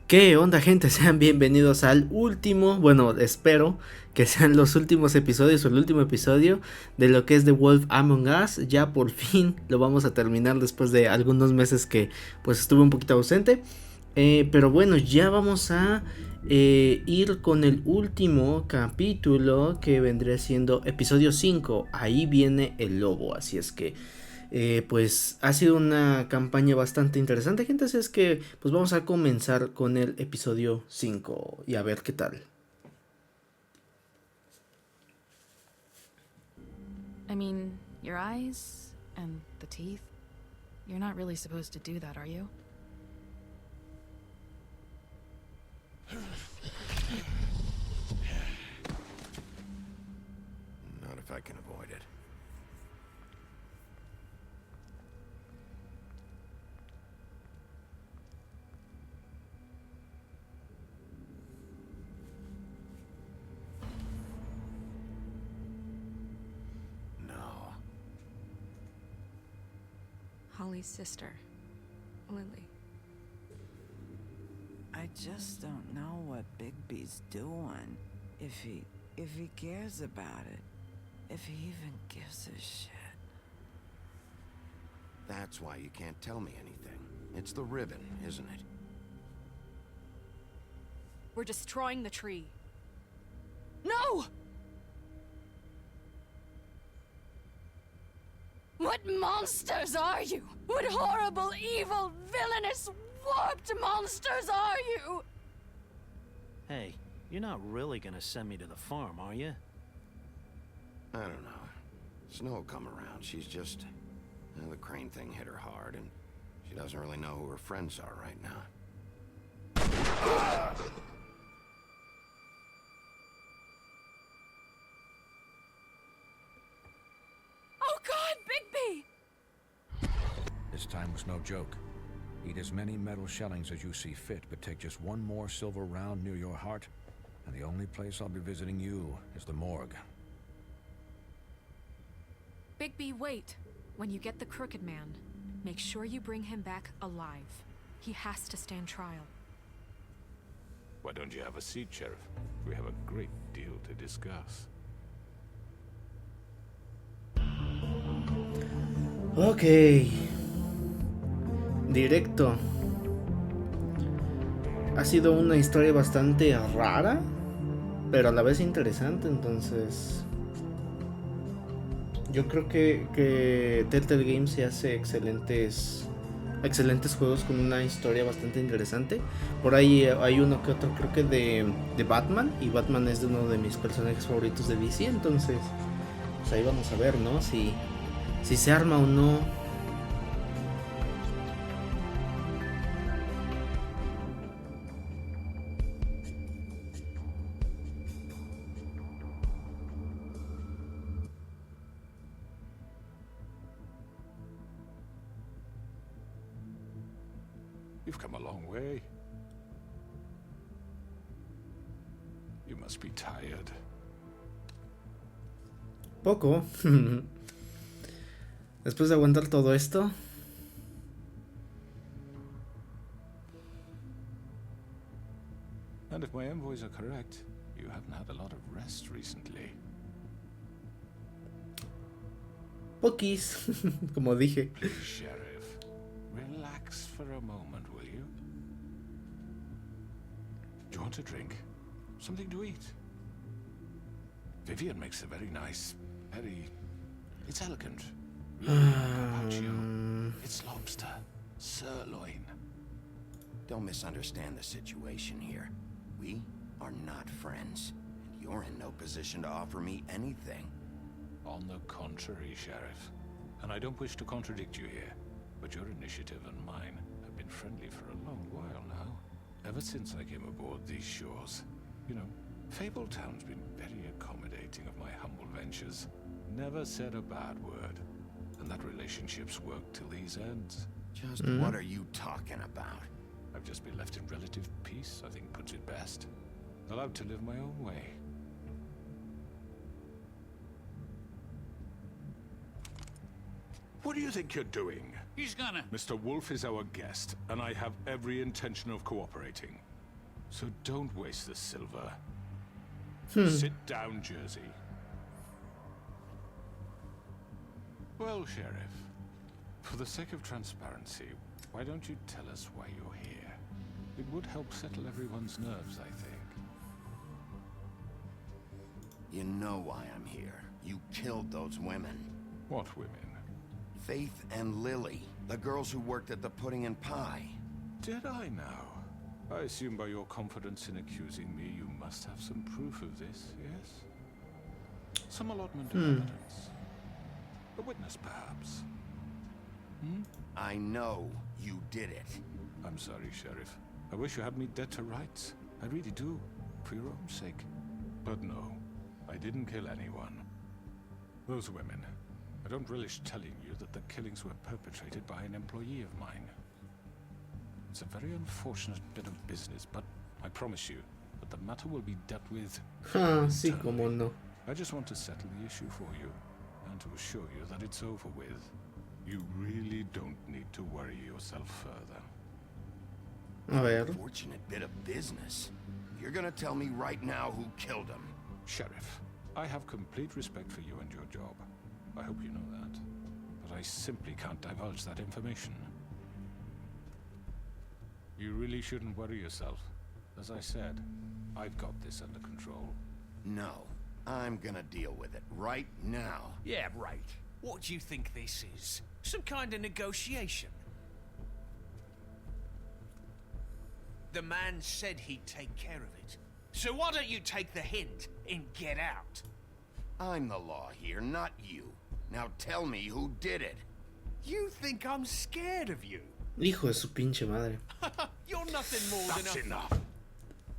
¿Qué onda, gente? Sean bienvenidos al último, bueno, espero que sean los últimos episodios o el último episodio de lo que es The Wolf Amoung Us. Ya por fin lo vamos a terminar después de algunos meses que pues estuve un poquito ausente. Pero bueno, ya vamos a ir con el último capítulo que vendría siendo episodio 5. Ahí viene el lobo, así es que pues ha sido una campaña bastante interesante, gente, así es que pues vamos a comenzar con el episodio 5 y a ver qué tal. I mean, your eyes and the teeth. You're not really supposed to do that, are you? Not if I can avoid it. No. Holly's sister, Lily. I just don't know what Bigby's doing. If he cares about it. If he even gives a shit. That's why you can't tell me anything. It's the ribbon, isn't it? We're destroying the tree. No! What monsters are you? What horrible, evil, villainous, warped monsters are you? Hey, you're not really gonna send me to the farm, are you? I don't know. Snow will come around. She's just... the crane thing hit her hard, and she doesn't really know who her friends are right now. Oh God, Bigby! This time was no joke. Eat as many metal shellings as you see fit, but take just one more silver round near your heart, and the only place I'll be visiting you is the morgue. Bigby, wait. When you get the Crooked Man, make sure you bring him back alive. He has to stand trial. Why don't you have a seat, Sheriff? We have a great deal to discuss. Ok. Directo. Ha sido una historia bastante rara, pero a la vez interesante, entonces... Yo creo que Telltale Games se hace excelentes juegos con una historia bastante interesante. Por ahí hay uno que otro, creo que de Batman, y Batman es de uno de mis personajes favoritos de DC, entonces pues ahí vamos a ver, ¿no? Si se arma o no. You've come a long way. You must be tired. Poco. Después de aguantar todo esto. And if my envoys are correct, you haven't had a lot of rest recently. Poquis, como dije. Sheriff, relax for a moment, will you? Do you want a drink? Something to eat? Vivian makes a very nice, it's elegant. Carpaccio. It's lobster, sirloin. Don't misunderstand the situation here. We are not friends, and you're in no position to offer me anything. On the contrary, Sheriff. And I don't wish to contradict you here, but your initiative and mine have been friendly for a long while now. Ever since I came aboard these shores. You know, Fabletown's been very accommodating of my humble ventures. Never said a bad word. And that relationship's worked till these ends. Just what are you talking about? I've just been left in relative peace, I think puts it best. Allowed to live my own way. What do you think you're doing? He's gonna... Mr. Wolf is our guest, and I have every intention of cooperating. So don't waste the silver. Sit down, Jersey. Well, Sheriff, for the sake of transparency, why don't you tell us why you're here? It would help settle everyone's nerves, I think. You know why I'm here. You killed those women. What women? Faith and Lily, the girls who worked at the Pudding and Pie. Did I now? I assume by your confidence in accusing me, you must have some proof of this, yes? Some allotment of evidence. A witness, perhaps? I know you did it. I'm sorry, Sheriff. I wish you had me dead to rights. I really do, for your own sake. But no, I didn't kill anyone. Those women. I don't relish telling you that the killings were perpetrated by an employee of mine. It's a very unfortunate bit of business, but I promise you that the matter will be dealt with. Sí, como no. I just want to settle the issue for you, and to assure you that it's over with. You really don't need to worry yourself further. A ver. Unfortunate bit of business. You're gonna tell me right now who killed him. Sheriff, I have complete respect for you and your job. I hope you know that. But I simply can't divulge that information. You really shouldn't worry yourself. As I said, I've got this under control. No, I'm gonna deal with it right now. Yeah, right. What do you think this is? Some kind of negotiation? The man said he'd take care of it. So why don't you take the hint and get out? I'm the law here, not you. Now tell me who did it. You think I'm scared of you? Hijo de su pinche madre. You're nothing more That's than a... enough.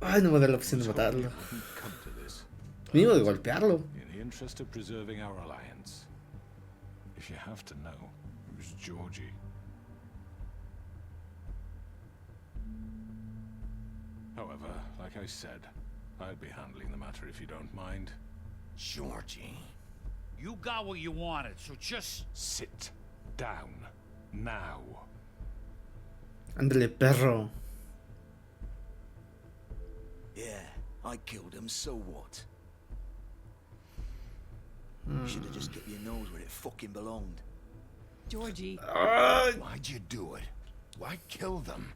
Ay, no me da la opción de I was hoping matarlo. you wouldn't come to this. Mínimo de golpearlo. In the interest of preserving our alliance, if you have to know, it was Georgie. However, like I said, I'd be handling the matter if you don't mind. Georgie. You got what you wanted, so just... Sit down now. Ándale, perro. Yeah, I killed him, so what? You should have just kept your nose where it fucking belonged. Georgie. Why'd you do it? Why kill them?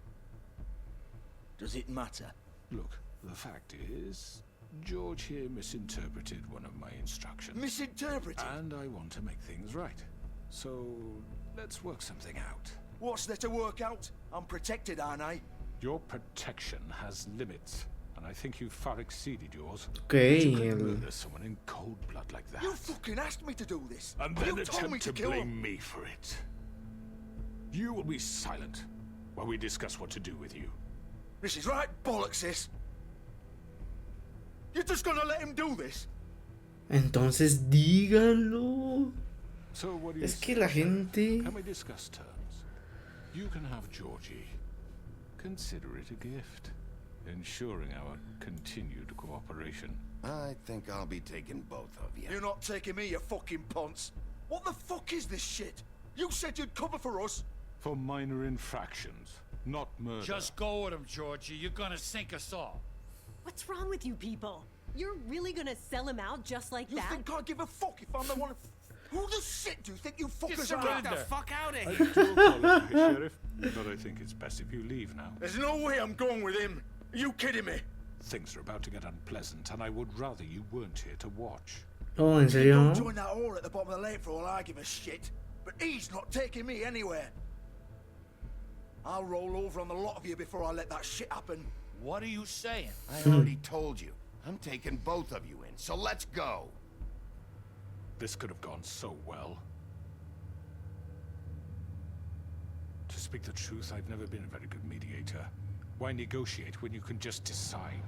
Does it matter? Look, the fact is, George here misinterpreted one of my instructions. Misinterpreted? And I want to make things right. So, let's work something out. What's there to work out? I'm protected, aren't I? Your protection has limits, and I think you've far exceeded yours. Ok, You could el... murder someone in cold blood like that. You fucking asked me to do this. And then you told me attempt to to kill him. blame me for it. You will be silent while we discuss what to do with you. This is right bollocks, sis. You're just gonna let him do this? Entonces dígalo. So what do you Es say? que la gente... Can we discuss terms? You can have Georgie. Consider it a gift, ensuring our continued cooperation. I think I'll be taking both of you. You're not taking me, you fucking ponce. What the fuck is this shit? You said you'd cover for us. For minor infractions, not murder. Just go with him, Georgie. You're gonna sink us all. What's wrong with you people? You're really gonna sell him out just like You that? think I give a fuck if I'm the one? Who the shit do you think you fuckers are? Get the fuck out of I here. do apologize, Sheriff, but I think it's best if you leave now. There's no way I'm going with him. Are you kidding me? Things are about to get unpleasant, and I would rather you weren't here to watch. Oh, ¿en serio? Don't join that whore at the bottom of the lake for all I give a shit. But he's not taking me anywhere. I'll roll over on the lot of you before I let that shit happen. What are you saying? I already told you. I'm taking both of you in, so let's go. This could have gone so well. To speak the truth, I've never been a very good mediator. Why negotiate when you can just decide?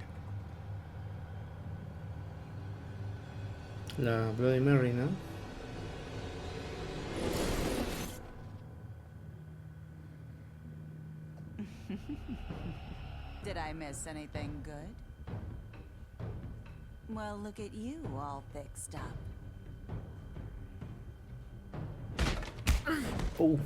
La Bloody Mary, ¿no? Did I miss anything good? Well, look at you, all fixed up. Oh.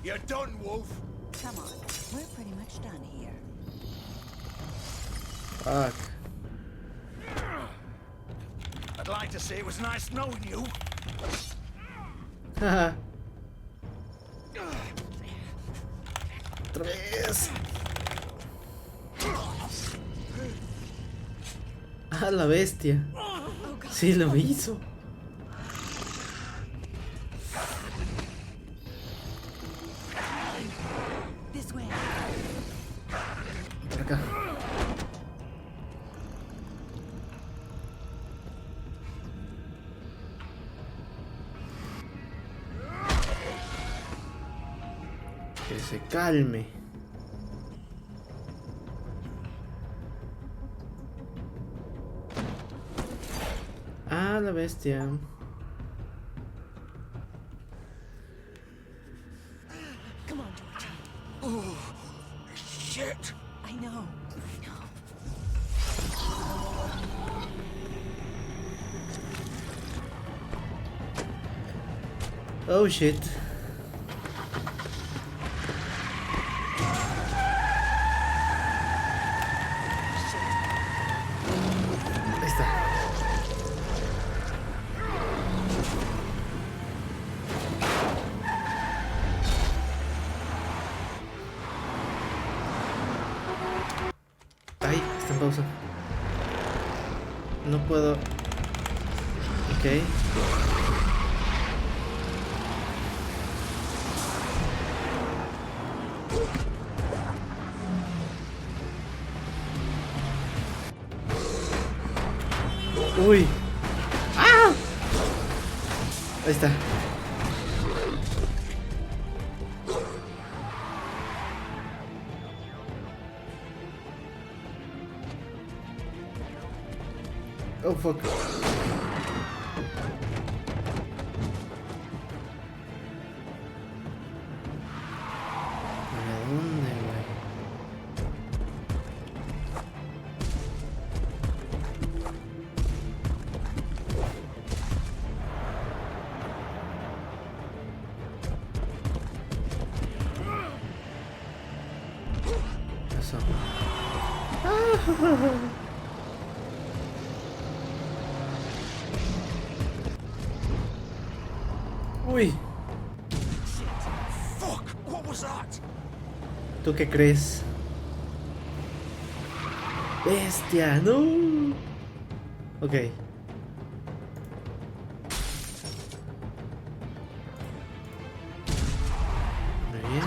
You're done, Wolf. Come on, we're pretty much done here. Fuck. I'd like to say it was nice knowing you. Haha. Tres. Ah, la bestia. Sí, lo hizo. This way. Por acá. Que se calme. Ah, la bestia. Come on, Georgie. Oh, shit. I know. Oh shit. Ahí está. Ay, está en pausa. No puedo. Ok. Uy. ¡Ah! Ahí está. Oh fuck. ¿A dónde, güey? Eso. Uy, Fuck, what was that? ¿tú qué crees? Bestia, no. Ok. Muy bien.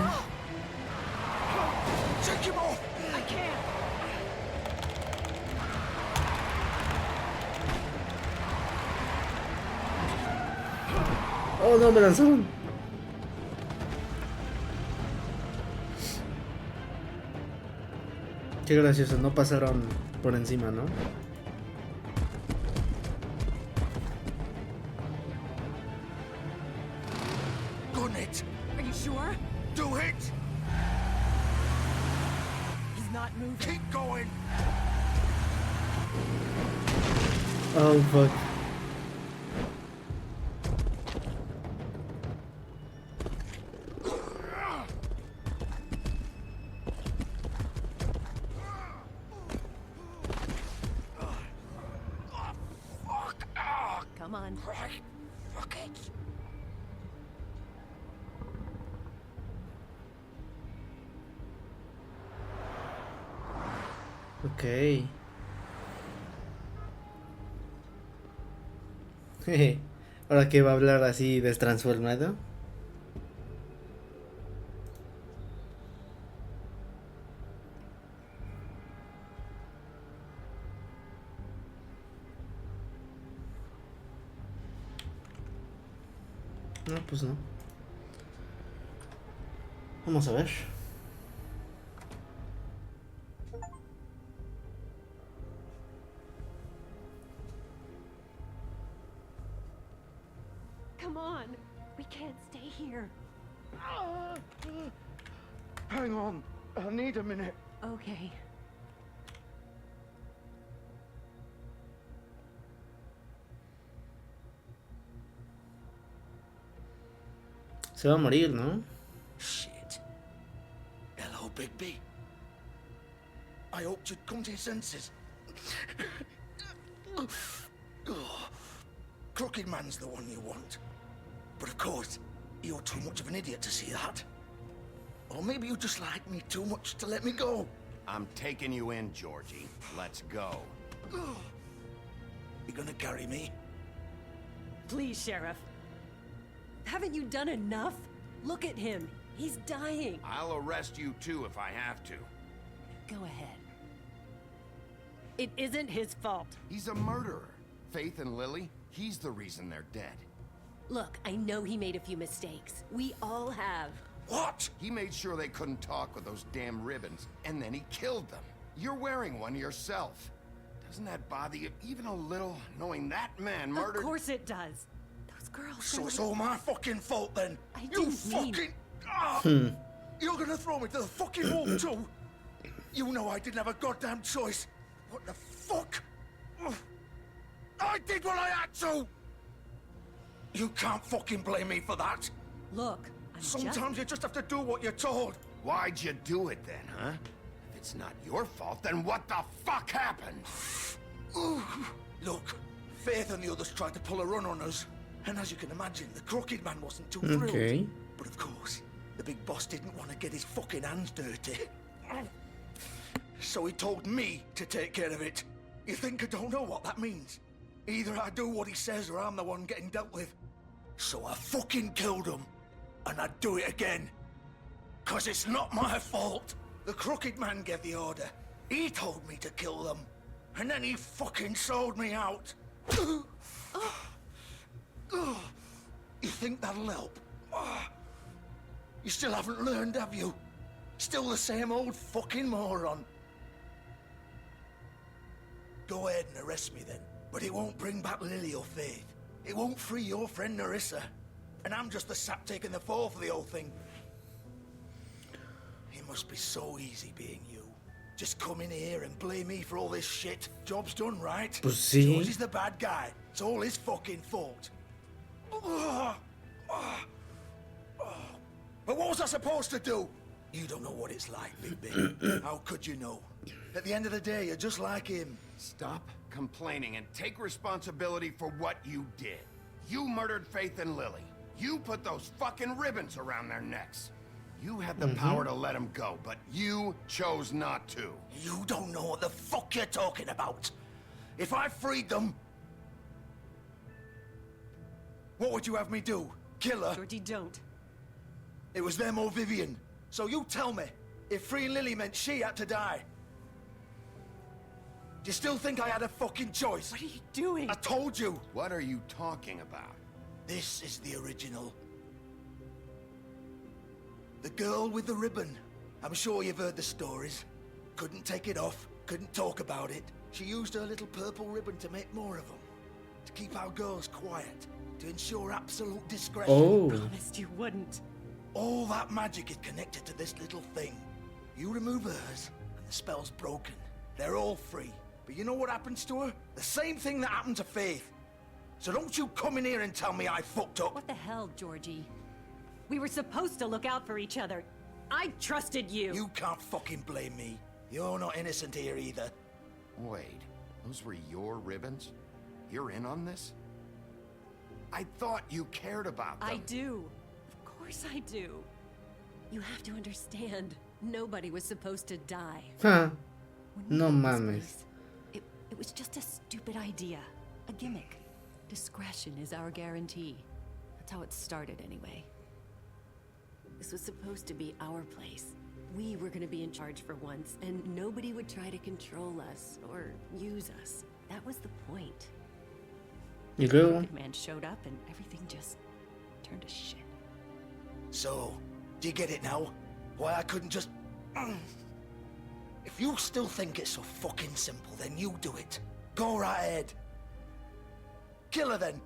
Take him off. I can't. Oh no, me lanzaron. Qué gracioso, no pasaron por encima, ¿no? Gun it. Are you sure? Do it. He's not moving. Keep going. Oh fuck. Come on. Right. Fuck it. Ok. Jeje. Ahora que va a hablar así destransformado. No, pues no. Vamos a ver. Come on. We can't stay here. Hang on. I need a minute. Okay. Se va a morir, ¿no? Shit. Bigby. I hoped you'd come to your senses. Crooked Man's the one you want. But of course, you're too much of an idiot to see that. Or maybe you just like me too much to let me go. I'm taking you in, Georgie. Let's go. You gonna carry me? Please, Sheriff. Haven't you done enough? Look at him. He's dying. I'll arrest you too if I have to. Go ahead. It isn't his fault. He's a murderer. Faith and Lily, he's the reason they're dead. Look, I know he made a few mistakes. We all have. What? He made sure they couldn't talk with those damn ribbons, and then he killed them. You're wearing one yourself. Doesn't that bother you even a little, knowing that man murdered... Of course it does. Those girls... So it's all my fucking fault then? I You didn't mean... fucking... You're gonna throw me to the fucking wall too? You know I didn't have a goddamn choice. What the fuck? I did what I had to! You can't fucking blame me for that. Look, I'm Sometimes you just have to do what you're told. Why'd you do it then, huh? If it's not your fault, then what the fuck happened? Look, Faith and the others tried to pull a run on us. And as you can imagine, the Crooked Man wasn't too thrilled. Okay. But of course, the big boss didn't want to get his fucking hands dirty. So he told me to take care of it. You think I don't know what that means? Either I do what he says or I'm the one getting dealt with. So I fucking killed him. And I'd do it again. 'Cause it's not my fault. The Crooked Man gave the order. He told me to kill them. And then he fucking sold me out. You think that'll help? You still haven't learned, have you? Still the same old fucking moron. Go ahead and arrest me then. But it won't bring back Lily or Faith. It won't free your friend Nerissa. And I'm just the sap taking the fall for the whole thing. It must be so easy being you. Just come in here and blame me for all this shit. Job's done, right? Pues sí. George is the bad guy. It's all his fucking fault. But what was I supposed to do? You don't know what it's like, Bigby. How could you know? At the end of the day, you're just like him. Stop complaining and take responsibility for what you did. You murdered Faith and Lily. You put those fucking ribbons around their necks. You had the power to let them go, but you chose not to. You don't know what the fuck you're talking about. If I freed them... What would you have me do? Kill her? Georgie, don't. It was them or Vivian. So you tell me, if freeing Lily meant she had to die. Do you still think I had a fucking choice? What are you doing? I told you. What are you talking about? This is the original. The girl with the ribbon. I'm sure you've heard the stories. Couldn't take it off, couldn't talk about it. She used her little purple ribbon to make more of them. To keep our girls quiet. To ensure absolute discretion. Oh. Promised you wouldn't. All that magic is connected to this little thing. You remove hers, and the spell's broken. They're all free. But you know what happens to her? The same thing that happened to Faith. So don't you come in here and tell me I fucked up. What the hell, Georgie? We were supposed to look out for each other. I trusted you. You can't fucking blame me. You're not innocent here either. Wait, those were your ribbons? You're in on this? I thought you cared about them. I do. Of course I do. You have to understand. Nobody was supposed to die. Huh. When we No built this mames. place, it was just a stupid idea. A gimmick. Discretion is our guarantee. That's how it started anyway. This was supposed to be our place. We were gonna be in charge for once, and nobody would try to control us or use us. That was the point. Y luego. The man showed up and everything just turned to shit. So, do you get it now? Why I couldn't just... If you still think it's so fucking simple, then you do it. Go right ahead. Kill her then.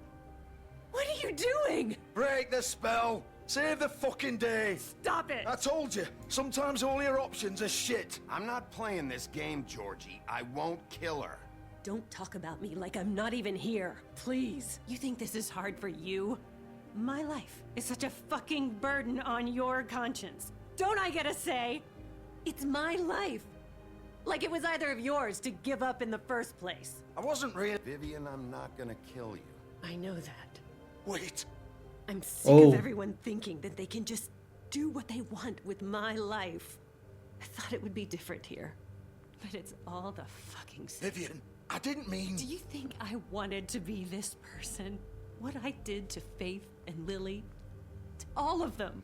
What are you doing? Break the spell. Save the fucking day. Stop it! I told you, sometimes all your options are shit. I'm not playing this game, Georgie. I won't kill her. Don't talk about me like I'm not even here. Please. You think this is hard for you? My life is such a fucking burden on your conscience. Don't I get a say? It's my life. Like it was either of yours to give up in the first place. I wasn't really... Vivian, I'm not gonna kill you. I know that. Wait. I'm sick of everyone thinking that they can just do what they want with my life. I thought it would be different here. But it's all the fucking same. Vivian, I didn't mean... Do you think I wanted to be this person? What I did to Faith and Lily? To all of them.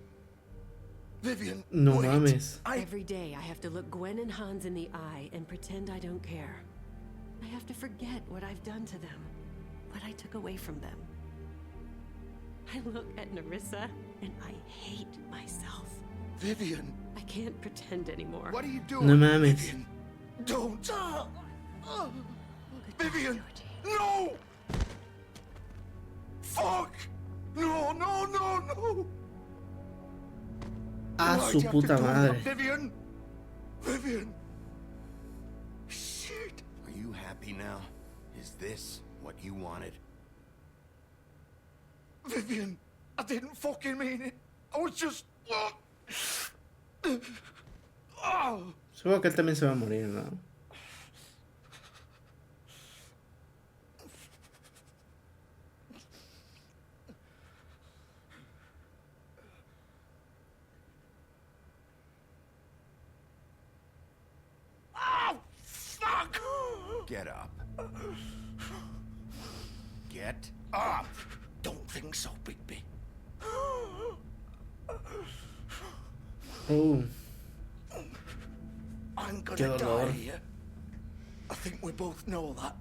Vivian, No wait. mames. Every day I have to look Gwen and Hans in the eye and pretend I don't care. I have to forget what I've done to them, what I took away from them. I look at Nerissa and I hate myself. Vivian. I can't pretend anymore. What are you doing? No mames. Vivian, don't. Vivian, no! Fuck! No, no, no, no! A Why'd su you have to puta do madre. that, Vivian! Vivian! Shit! Are you happy now? Is this what you wanted? Vivian, I didn't fucking mean it. I was just... Supongo que él también se va a morir, ¿no? Fuck! Get up. Get up! Don't think so, Bigby. Oh, I'm qué gonna dolor. die here. I think we both know that.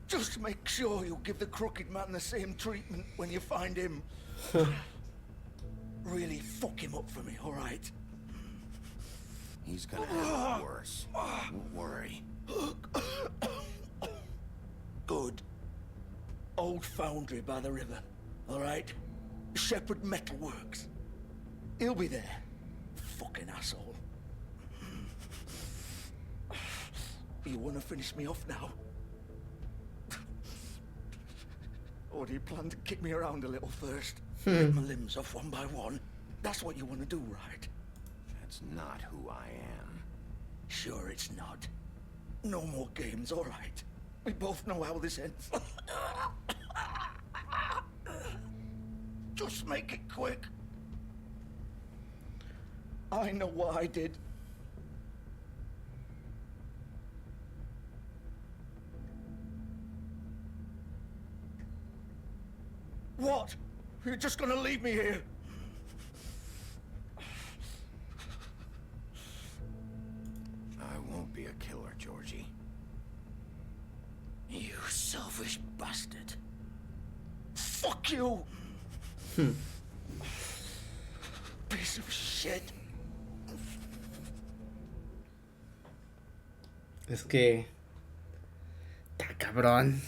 Just make sure you give the crooked man the same treatment when you find him. Really fuck him up for me, alright? He's gonna have it worse. Don't worry. Good. Old foundry by the river, alright? Shepherd Metalworks. He'll be there. Fucking asshole. You wanna finish me off now? Or do you plan to kick me around a little first? Get my limbs off one by one? That's what you wanna do, right? That's not who I am. Sure it's not. No more games, alright. We both know how this ends. Just make it quick. I know what I did. What? You're just gonna leave me here? I won't be a killer, Georgie. You selfish bastard. Fuck you! Piece of shit. Es que... Está cabrón.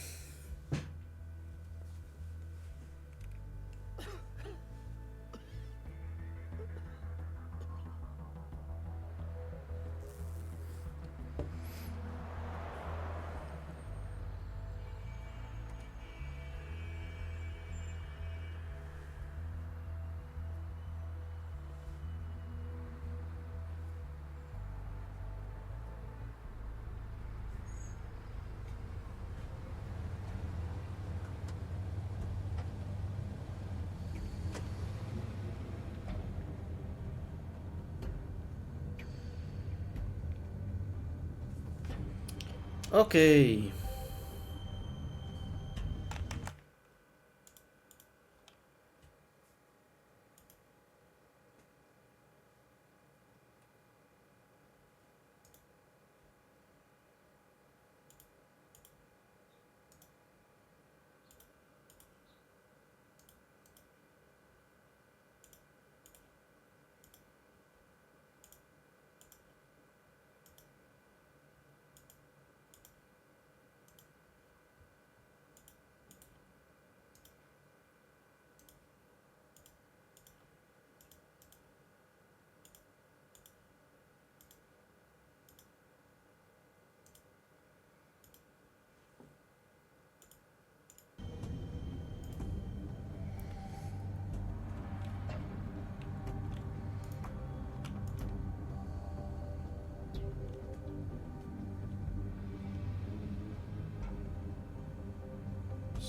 Ok.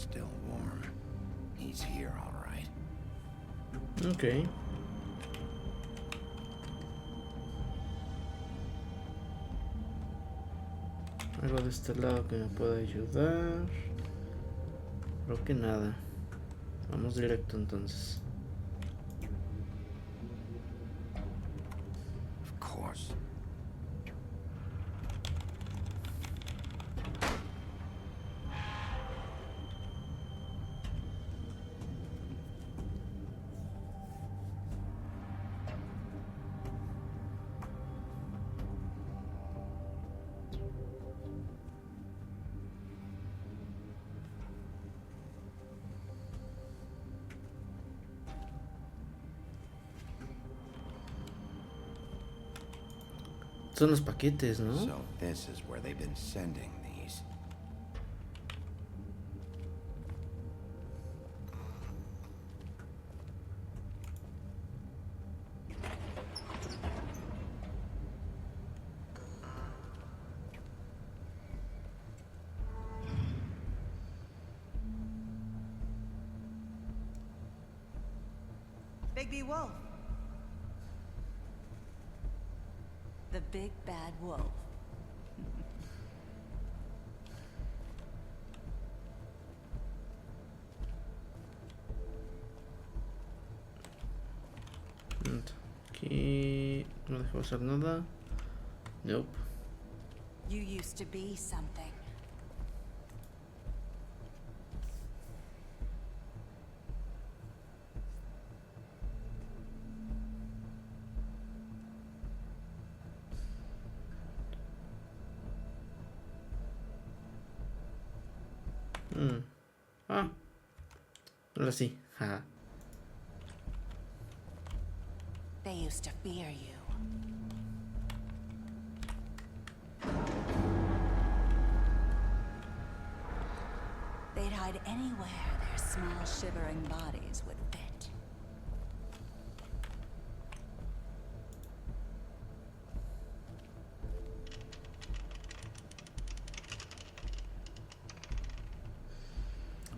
Still warm. He's here, all right. Ok. Algo de este lado que me pueda ayudar. Creo que nada. Vamos directo entonces. Of course. Son los paquetes, ¿no? So this is where they've been sending these. Big B Wolf. The big bad wolf. Aquí no dejo hacer nada. Nope. You used to be something. Ah. Ahora sí. Ja. They used to fear you. They'd hide anywhere their small shivering bodies would fit.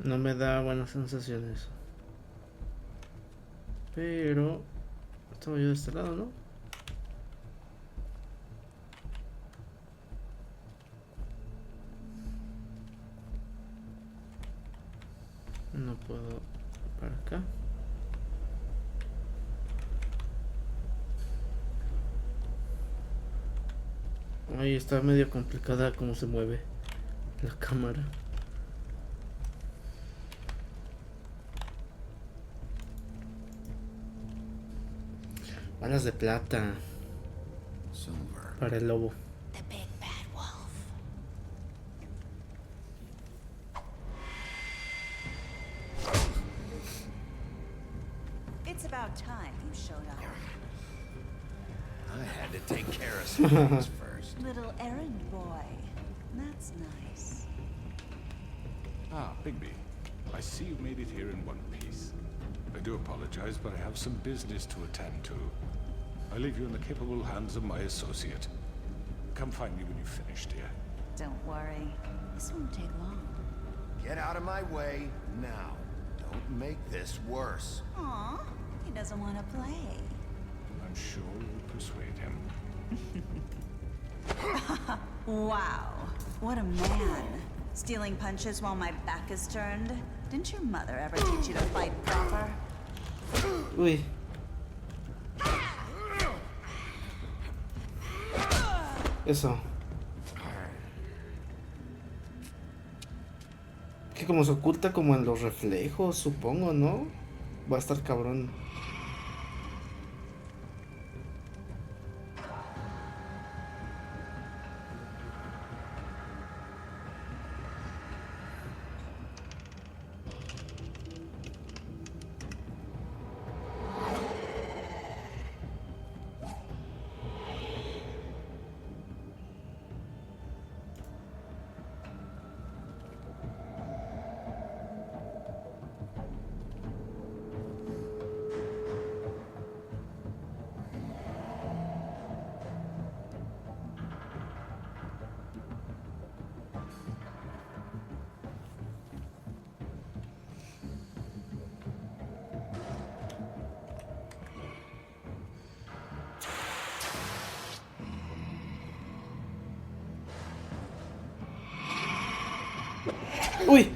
No me da buenas sensaciones. Pero estaba yo de este lado, ¿no? No puedo para acá. Ahí está medio complicada cómo se mueve la cámara. Balas de plata para el lobo. The big bad wolf. It's about time you showed up. I had to take care of some things first. Little errand boy. That's nice. Ah, Bigby. I see you made it here in one piece. I do apologize, but I have some business to attend to. I leave you in the capable hands of my associate. Come find me when you've finished here. Don't worry. This won't take long. Get out of my way now. Don't make this worse. Aw, he doesn't want to play. I'm sure you'll persuade him. Wow, what a man. Stealing punches while my back is turned. Didn't your mother ever teach you to fight proper? Uy. Eso. Que como se oculta como en los reflejos, supongo, ¿no? Va a estar cabrón. ¡Uy!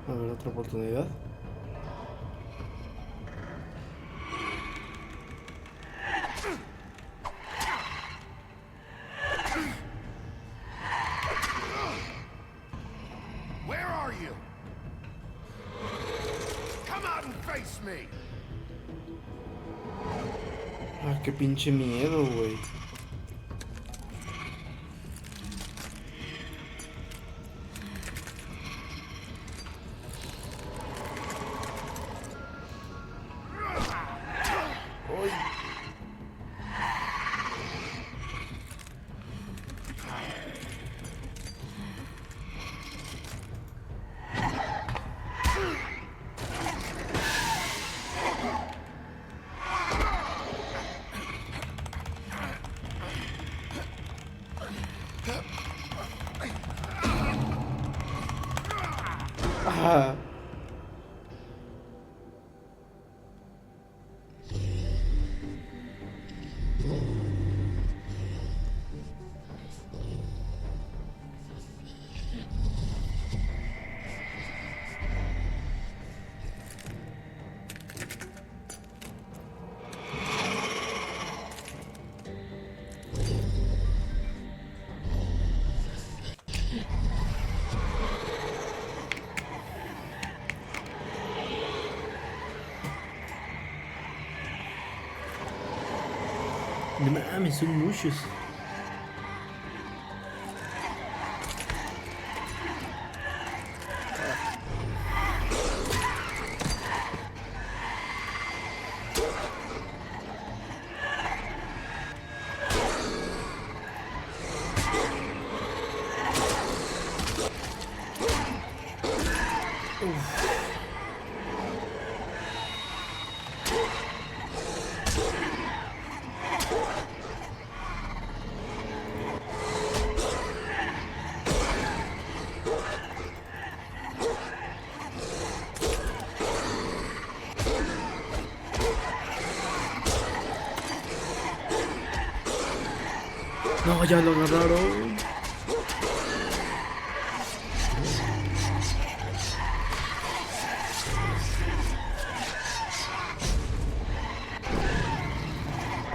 A ver, otra oportunidad. Where are you? Come out and face me. Ah, qué pinche miedo, güey. Ah. No mames, son muchos. No, ya lo agarraron.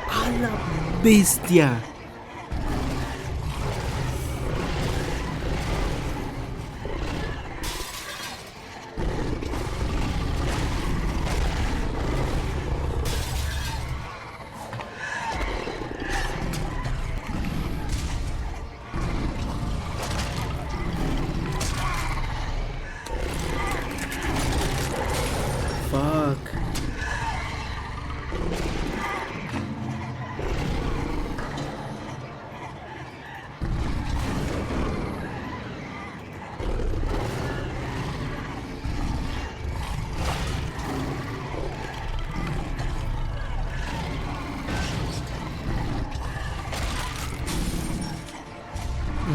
¡A la bestia! Fuck.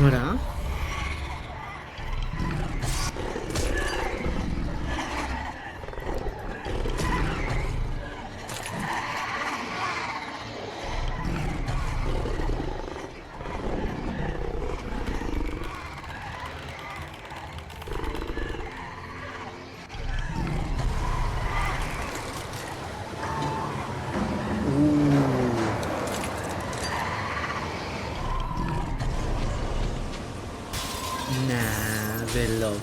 ¿Verdad? Nah, de locos.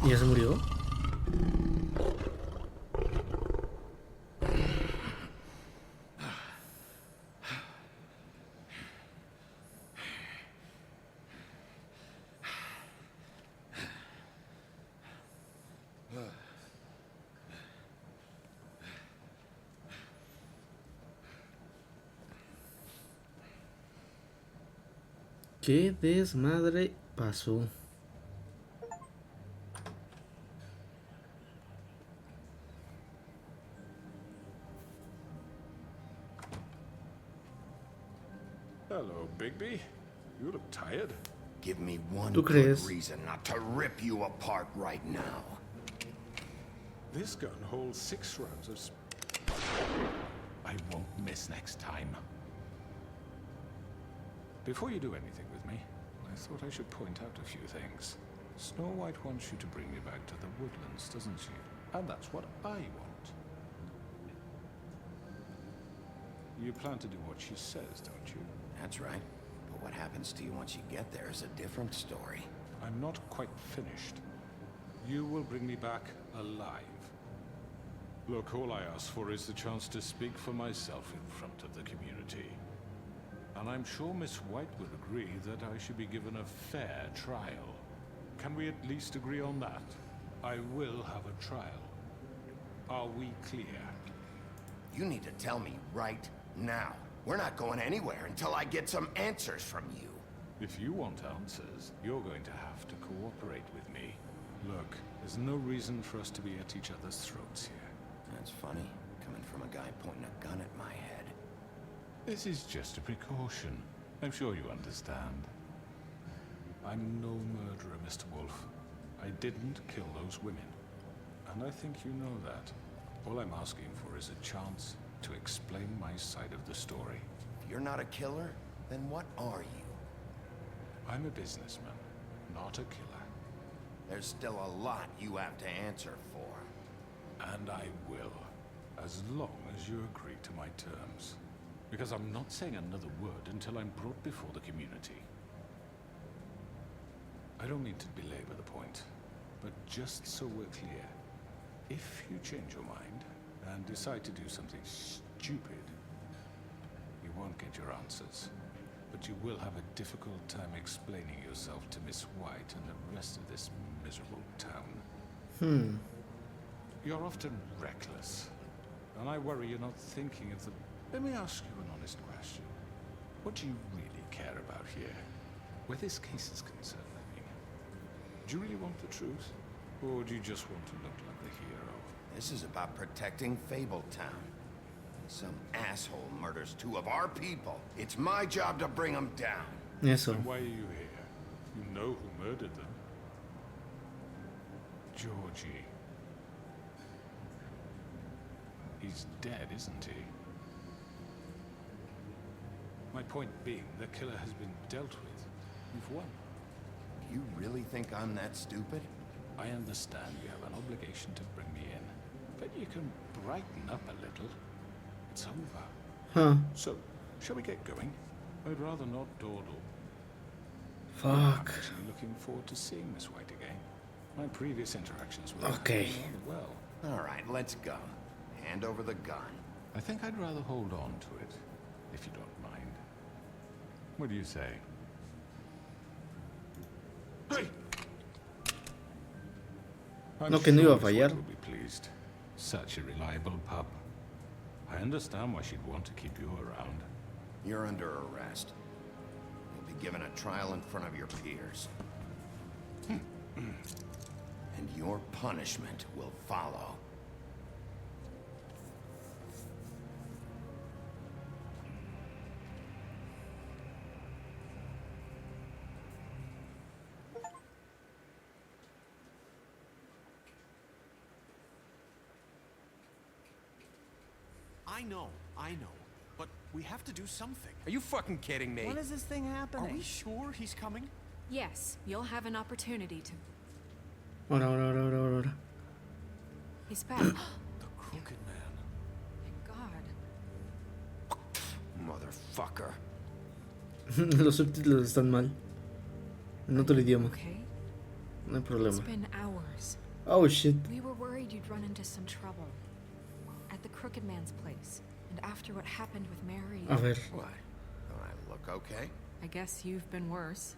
¿Ya se murió? ¿Qué desmadre pasó? Hello, Bigby. You look tired. Give me one ¿Tú good crees? reason not to rip you apart right now. This gun holds 6 rounds of I won't miss next time. Before you do anything with me, I thought I should point out a few things. Snow White wants you to bring me back to the woodlands, doesn't she? And that's what I want. You plan to do what she says, don't you? That's right. But what happens to you once you get there is a different story. I'm not quite finished. You will bring me back alive. Look, all I ask for is the chance to speak for myself in front of the community. And I'm sure Miss White would agree that I should be given a fair trial. Can we at least agree on that? I will have a trial. Are we clear? You need to tell me right now. We're not going anywhere until I get some answers from you. If you want answers, you're going to have to cooperate with me. Look, there's no reason for us to be at each other's throats here. That's funny, coming from a guy pointing a gun at my head. This is just a precaution. I'm sure you understand. I'm no murderer, Mr. Wolf. I didn't kill those women. And I think you know that. All I'm asking for is a chance to explain my side of the story. If you're not a killer, then what are you? I'm a businessman, not a killer. There's still a lot you have to answer for. And I will, as long as you agree to my terms. Because I'm not saying another word until I'm brought before the community. I don't mean to belabor the point, but just so we're clear, if you change your mind and decide to do something stupid, you won't get your answers. But you will have a difficult time explaining yourself to Miss White and the rest of this miserable town. You're often reckless, and I worry you're not thinking of the... Let me ask you an honest question. What do you really care about here? Where this case is concerned, I mean. Do you really want the truth? Or do you just want to look like the hero? This is about protecting Fabletown. Some asshole murders 2 of our people. It's my job to bring them down. Eso. And why are you here? You know who murdered them. Georgie. He's dead, isn't he? My point being, the killer has been dealt with. You've won. You really think I'm that stupid? I understand you have an obligation to bring me in, but you can brighten up a little. It's over. Huh. So, shall we get going? I'd rather not dawdle. Fuck. I'm actually looking forward to seeing Miss White again. My previous interactions with her Okay. went rather well. All right, let's go. Hand over the gun. I think I'd rather hold on to it, if you don't mind. What do you say? Hey! No, que no iba a fallar. Will be pleased. Such a reliable pup. I understand why she'd want to keep you around. You're under arrest. You'll be given a trial in front of your peers. And your punishment will follow. I know. But we have to do something. Are you fucking kidding me? When is this thing happening? Are we sure he's coming? Yes, you'll have an opportunity to. Ahora. He's back. The Crooked Man. God. Motherfucker. Los subtítulos están mal. En otro idioma. Okay. No hay It's problema. been hours. Oh shit. We were worried you'd run into some trouble. At the Crooked Man's place. And after what happened with Mary. A ver. What? Do I look okay? I guess you've been worse.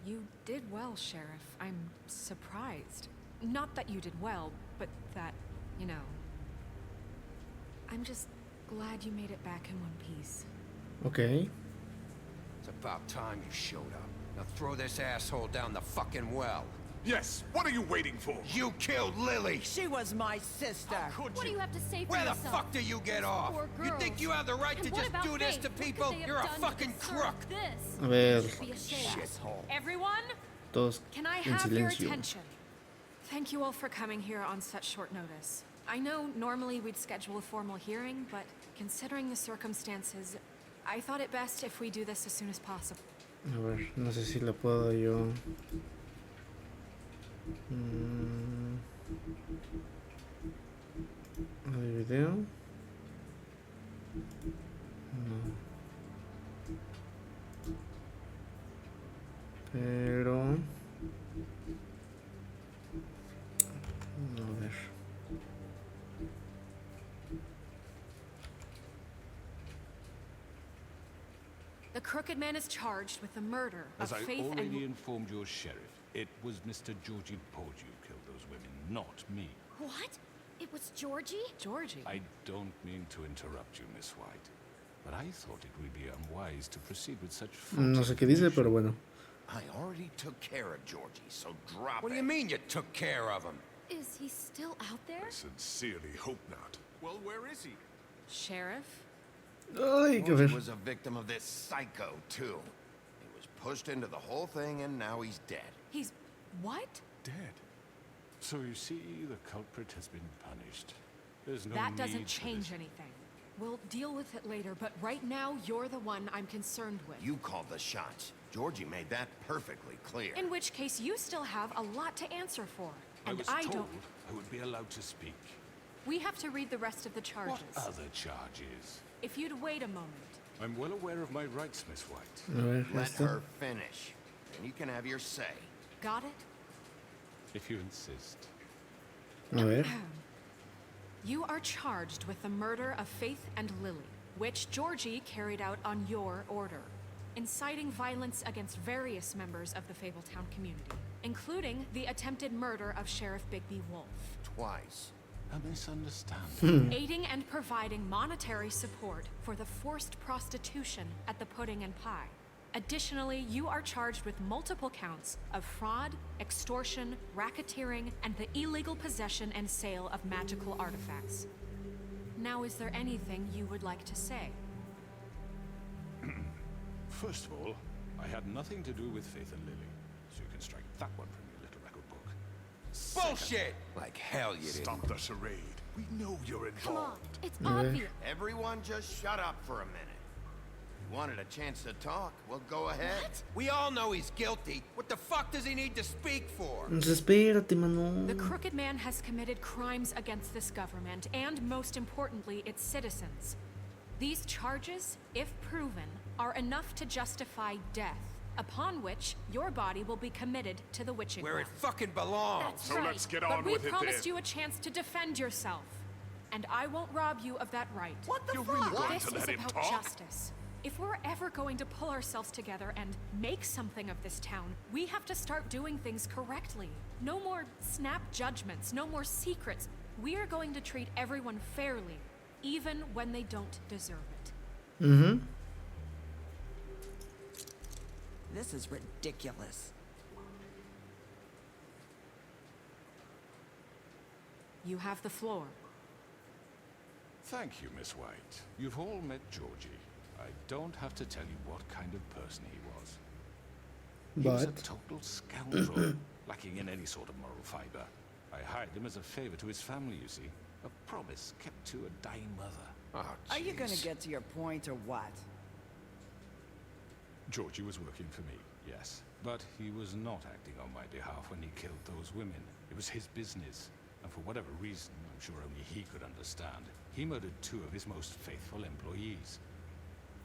You did well, Sheriff. I'm surprised. Not that you did well, but that, you know. I'm just glad you made it back in one piece. Ok. It's about time you showed up. Now throw this asshole down the fucking well. Yes, what are you waiting for? You killed Lily! She was my sister. What do you have to say for Where the yourself? fuck do you get off? Poor You think girls. you have the right And to what just about do this Faith? to What could people? they have You're a done to fucking deserve crook. This? A ver, You should be ashamed. Shithole. Everyone, todos can I en have your silencio. attention? Thank you all for coming here on such short notice. I know normally we'd schedule a formal hearing, but considering the circumstances, I thought it best if we do this as soon as possible. A ver, no sé si la puedo yo. ¿El video? No. Pero... A ver. The Crooked Man is charged with the murder As of I Faith already and... informed your sheriff, it was Mr. Georgie Porgy who killed those women, not me. What? It was Georgie? Georgie? I don't mean to interrupt you, Miss White, but I thought it would be unwise to proceed with such No sé qué dice, pero bueno. I already took care of Georgie, so drop What do you mean you took care of him? Is he still out there? I sincerely hope not. Well, where is he? Sheriff? Ay, qué ver. Georgie was a victim of this psycho, too. He was pushed into the whole thing, and now he's dead. He's... what? Dead. So you see, the culprit has been punished. There's no That need doesn't for change this. anything. We'll deal with it later, but right now, you're the one I'm concerned with. You called the shots. Georgie made that perfectly clear. In which case, you still have a lot to answer for. I And was I told don't... I would be allowed to speak. We have to read the rest of the charges. What other charges? If you'd wait a moment. I'm well aware of my rights, Miss White. A ver, Let esto. her finish, and you can have your say. Got it? If you insist. A ver. You are charged with the murder of Faith and Lily, which Georgie carried out on your order, inciting violence against various members of the Fabletown community, including the attempted murder of Sheriff Bigby Wolf. Twice. A misunderstanding. Aiding and providing monetary support for the forced prostitution at the Pudding and Pie. Additionally, you are charged with multiple counts of fraud, extortion, racketeering, and the illegal possession and sale of magical artifacts. Now, is there anything you would like to say? First of all, I had nothing to do with Faith and Lily, so you can strike that one from your little record book. Bullshit! Like hell you didn't. Stop the charade. We know you're Come on, involved. it's obvious. Everyone just shut up for a minute. You wanted a chance to talk? Well, go ahead. What? We all know he's guilty. What the fuck does he need to speak for? Entonces, espérate, mano. The Crooked Man has committed crimes against this government and, most importantly, its citizens. These charges, if proven, are enough to justify death, upon which your body will be committed to the witching Where it well. fucking belongs. That's So right. let's get but on we with it promised then. you a chance to defend yourself, and I won't rob you of that right. What the You're fuck? really going This to is let him about talk? justice. If we're ever going to pull ourselves together and make something of this town, we have to start doing things correctly. No more snap judgments, no more secrets. We are going to treat everyone fairly, even when they don't deserve it. Mhm. This is ridiculous. You have the floor. Thank you, Miss White. You've all met Georgie. I don't have to tell you what kind of person he was. He was a But total scoundrel, lacking in any sort of moral fiber. I hired him as a favor to his family, you see. A promise kept to a dying mother. Oh, Are you gonna jeez. get to your point or what? Georgie was working for me, yes. But he was not acting on my behalf when he killed those women. It was his business. And for whatever reason, I'm sure only he could understand, he murdered 2 of his most faithful employees.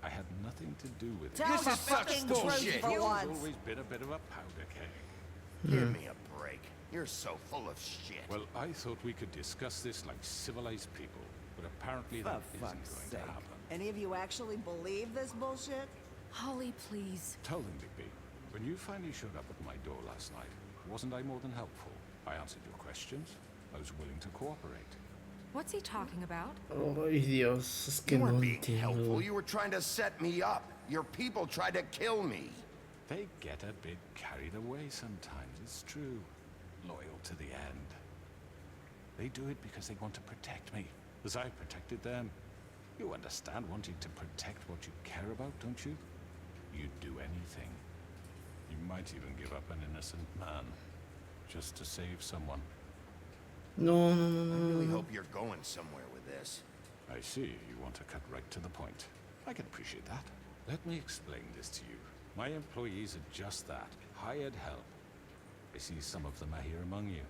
I had nothing to do with it. Tell This the is such fucking bullshit. truth for He's once. always been a bit of a powder keg. Give me a break. You're so full of shit. Well, I thought we could discuss this like civilized people, but apparently that For isn't fuck's going sake. to happen. Any of you actually believe this bullshit? Holly, please. Tell them, Bigby, when you finally showed up at my door last night, wasn't I more than helpful? I answered your questions. I was willing to cooperate. What's he talking about? Ay, Dios, es que You no weren't being entiendo. helpful. You were trying to set me up. Your people tried to kill me. They get a bit carried away sometimes, it's true. Loyal to the end. They do it because they want to protect me, as I protected them. You understand wanting to protect what you care about, don't you? You'd do anything. You might even give up an innocent man, just to save someone. No, no, no, I no, really no. hope you're going somewhere with this. I see, you want to cut right to the point. I can appreciate that. Let me explain this to you. My employees are just that, hired help. I see some of them are here among you.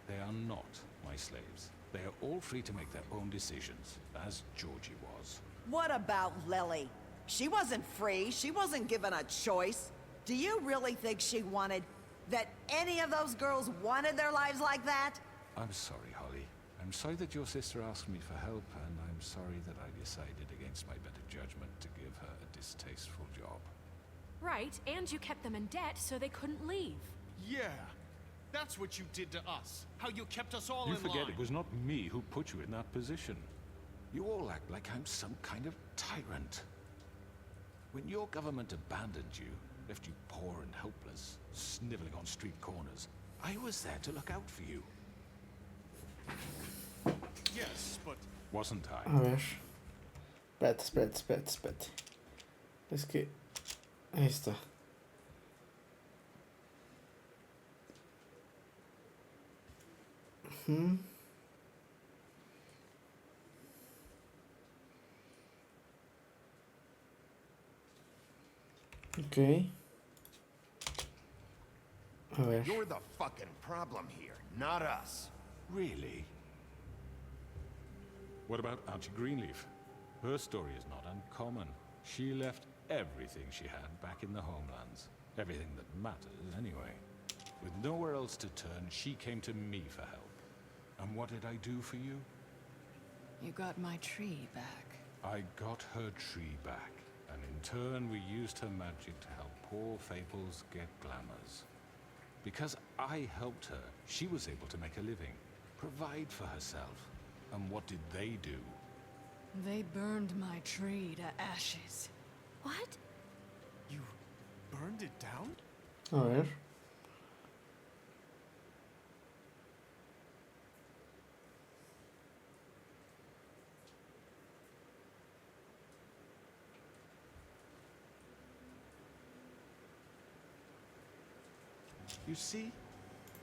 They are not my slaves. They are all free to make their own decisions, as Georgie was. What about Lily? She wasn't free. She wasn't given a choice. Do you really think she wanted... that any of those girls wanted their lives like that? I'm sorry, Holly. I'm sorry that your sister asked me for help, and I'm sorry that I decided against my better judgment to give her a distasteful job. Right, and you kept them in debt so they couldn't leave. Yeah. That's what you did to us. How you kept us all in You forget line. it was not me who put you in that position. You all act like I'm some kind of tyrant. When your government abandoned you, left you poor and helpless, sniveling on street corners, I was there to look out for you. Yes, but... Wasn't I? A ver. Espérate. Es que... Ahí está. Ujú. Ok. A ver. You're the fucking problem here, not us. Really? What about Auntie Greenleaf? Her story is not uncommon. She left everything she had back in the homelands. Everything that matters, anyway. With nowhere else to turn, she came to me for help. And what did I do for you? You got my tree back. I got her tree back. And in turn, we used her magic to help poor Fables get glamours. Because I helped her, she was able to make a living, provide for herself. And what did they do? They burned my tree to ashes. What? You burned it down? A ver. You see?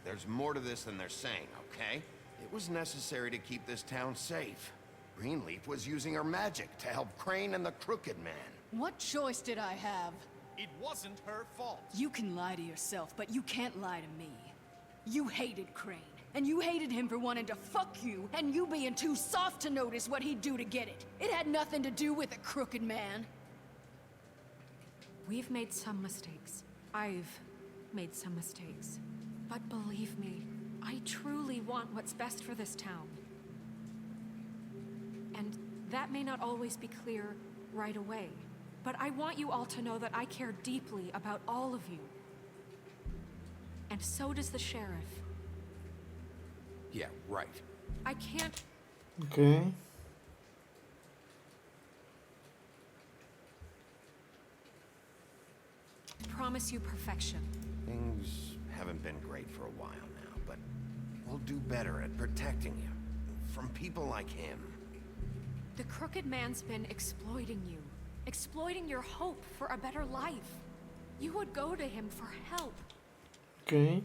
There's more to this than they're saying, okay? It was necessary to keep this town safe. Greenleaf was using her magic to help Crane and the Crooked Man. What choice did I have? It wasn't her fault. You can lie to yourself, but you can't lie to me. You hated Crane, and you hated him for wanting to fuck you, and you being too soft to notice what he'd do to get it. It had nothing to do with the Crooked Man. We've made some mistakes. I've made some mistakes. But believe me, I truly want what's best for this town. And that may not always be clear right away, but I want you all to know that I care deeply about all of you. And so does the sheriff. Yeah, right. I can't... Ok. promise you perfection. Things haven't been great for a while now, but we'll do better at protecting you from people like him. The Crooked Man's been exploiting you, exploiting your hope for a better life. You would go to him for help. Ok.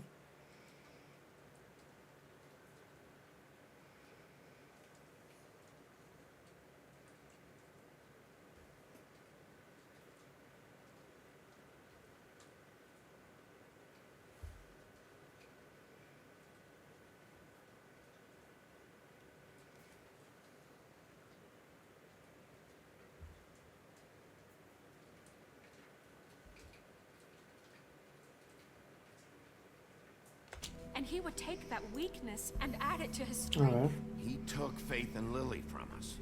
And he would take that weakness and add it to his A strength. ver. He took Faith and Lily from us.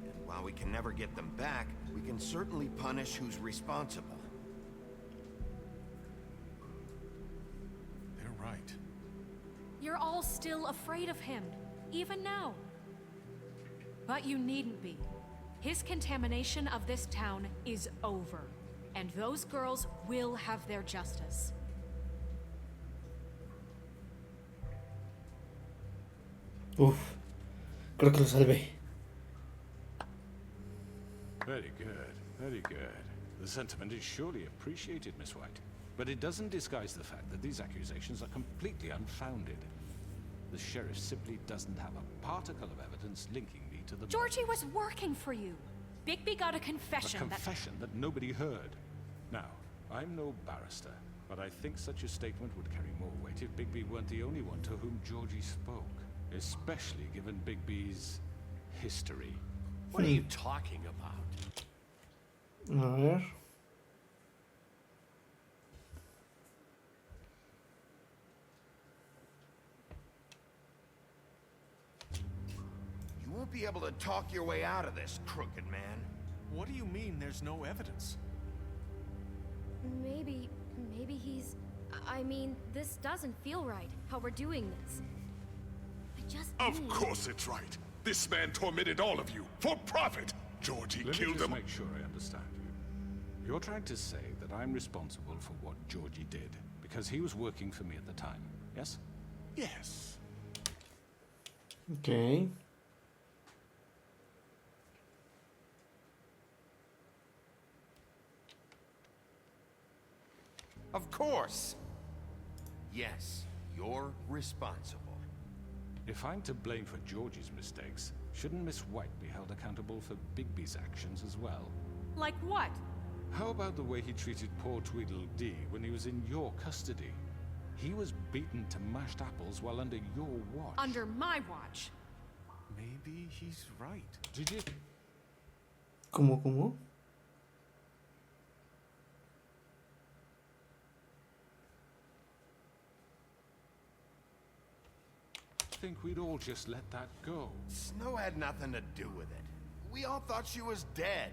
And while we can never get them back, we can certainly punish who's responsible. They're right. You're all still afraid of him, even now. But you needn't be. His contamination of this town is over, and those girls will have their justice. Uf, creo que lo salvé. Very good, very good. The sentiment is surely appreciated, Miss White. But it doesn't disguise the fact that these accusations are completely unfounded. The sheriff simply doesn't have a particle of evidence linking me to the... Georgie was working for you. Bigby got a confession. A confession that nobody heard. Now, I'm no barrister, but I think such a statement would carry more weight if Bigby weren't the only one to whom Georgie spoke. Especially given Bigby's history. What are you talking about? A ver. You won't be able to talk your way out of this, crooked man. What do you mean there's no evidence? Maybe he's... I mean, this doesn't feel right, how we're doing this. I just Of need... course it's right. This man tormented all of you for profit. Georgie killed them. Let me just make sure I understand you. You're trying to say that I'm responsible for what Georgie did because he was working for me at the time, yes? Yes. Okay. Of course. Yes, you're responsible. If I'm to blame for Georgie's mistakes, shouldn't Miss White be held accountable for Bigby's actions as well? Like what? How about the way he treated poor Tweedledee when he was in your custody? He was beaten to mashed apples while under your watch. Under my watch. Maybe he's right. Did you? ¿Cómo? Think we'd all just let that go? Snow had nothing to do with it. We all thought she was dead.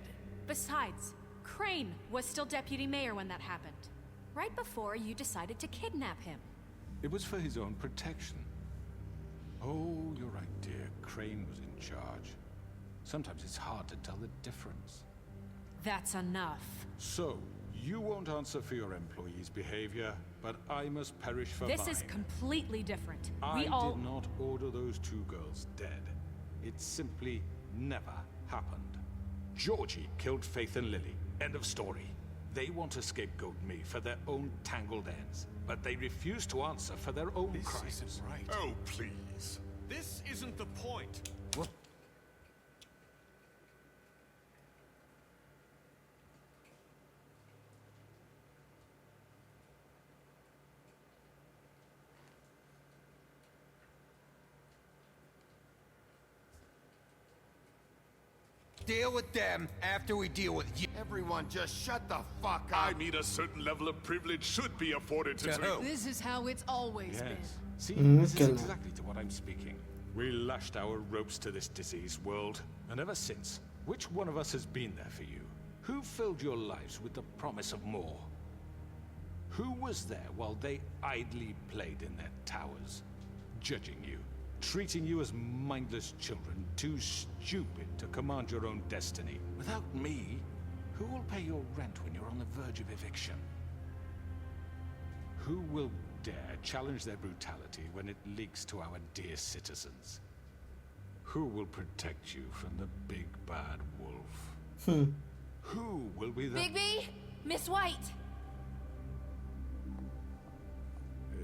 Besides, Crane was still deputy mayor when that happened. Right before you decided to kidnap him. It was for his own protection. Oh, you're right, dear. Crane was in charge. Sometimes it's hard to tell the difference. That's enough. So, you won't answer for your employees' behavior, but I must perish for mine. This is completely different. I We all... did not order those two girls dead. It simply never happened. Georgie killed Faith and Lily. End of story. They want to scapegoat me for their own tangled ends, but they refuse to answer for their own crimes. This isn't right. Oh, please. This isn't the point. What? Deal with them after we deal with you. Everyone just shut the fuck up. I mean, a certain level of privilege should be afforded to... This is how it's always been. Yes. See, this is exactly to what I'm speaking. We lashed our ropes to this diseased world, and ever since, which one of us has been there for you? Who filled your lives with the promise of more? Who was there while they idly played in their towers, judging you, treating you as mindless children, too stupid to command your own destiny? Without me, who will pay your rent when you're on the verge of eviction? Who will dare challenge their brutality when it leaks to our dear citizens? Who will protect you from the big bad wolf? Who will be the... Bigby! Miss White!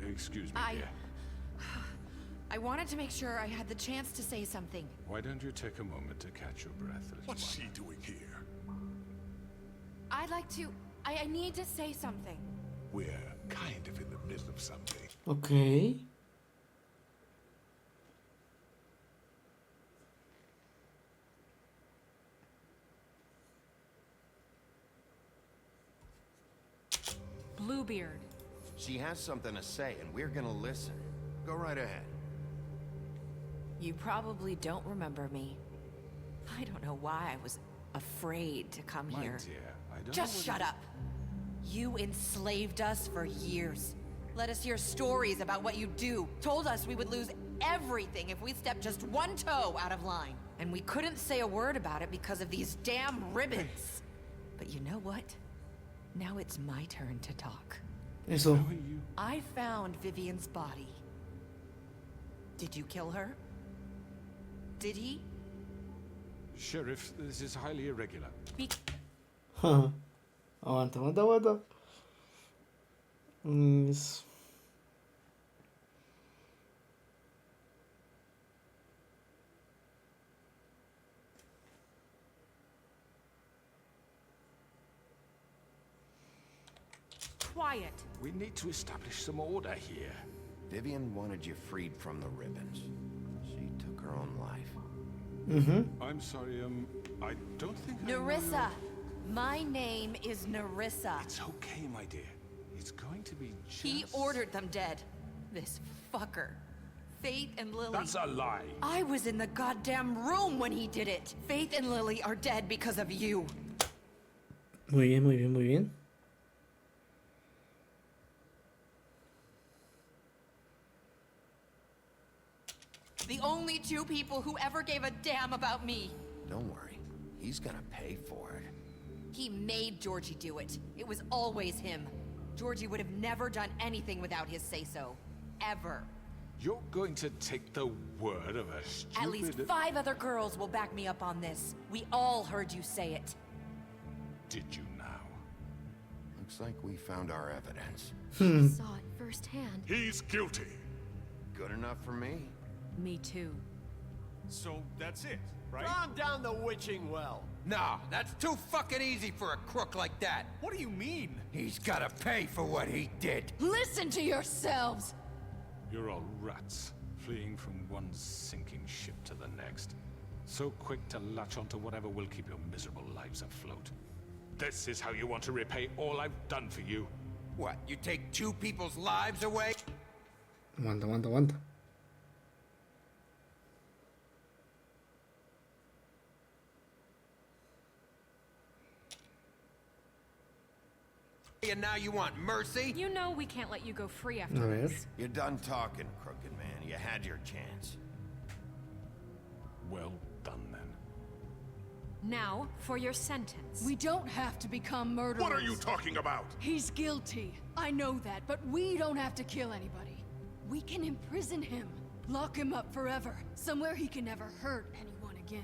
Excuse me, dear. I wanted to make sure I had the chance to say something. Why don't you take a moment to catch your breath, little What's one? she doing here? I'd like to... I need to say something. We're kind of in the middle of something. Okay. Bluebeard. She has something to say, and we're gonna listen. Go right ahead. You probably don't remember me. I don't know why I was afraid to come My here. dear, I don't Just know shut up. You enslaved us for years. Let us hear stories about what you do. Told us we would lose everything if we stepped just one toe out of line. And we couldn't say a word about it because of these damn ribbons. But you know what? Now it's my turn to talk. Eso. I found Vivian's body. Did you kill her? Did he? Sheriff, this is highly irregular. Aguanta. Eso. Quiet. We need to establish some order here. Vivian wanted you freed from the ribbons. She took her own life. I'm sorry, I don't think Nerissa! My name is Nerissa. It's okay, my dear. It's going to be just... He ordered them dead. This fucker. Faith and Lily. That's a lie. I was in the goddamn room when he did it. Faith and Lily are dead because of you. Muy bien. The only two people who ever gave a damn about me. Don't worry. He's gonna pay for it. He made Georgie do it. It was always him. Georgie would have never done anything without his say-so. Ever. You're going to take the word of a stupid... At least 5 other girls will back me up on this. We all heard you say it. Did you now? Looks like we found our evidence. I saw it firsthand. He's guilty. Good enough for me. Me too. So that's it, right? Calm down the witching well. No, that's too fucking easy for a crook like that. What do you mean? He's gotta pay for what he did. Listen to yourselves! You're all rats, fleeing from one sinking ship to the next. So quick to latch onto whatever will keep your miserable lives afloat. This is how you want to repay all I've done for you? What, you take 2 people's lives away? Aguanta. And now you want mercy? You know we can't let you go free A after ver. this. You're done talking, crooked man. You had your chance. Well done, then. Now, for your sentence. We don't have to become murderers. What are you talking about? He's guilty. I know that, but we don't have to kill anybody. We can imprison him. Lock him up forever. Somewhere he can never hurt anyone again.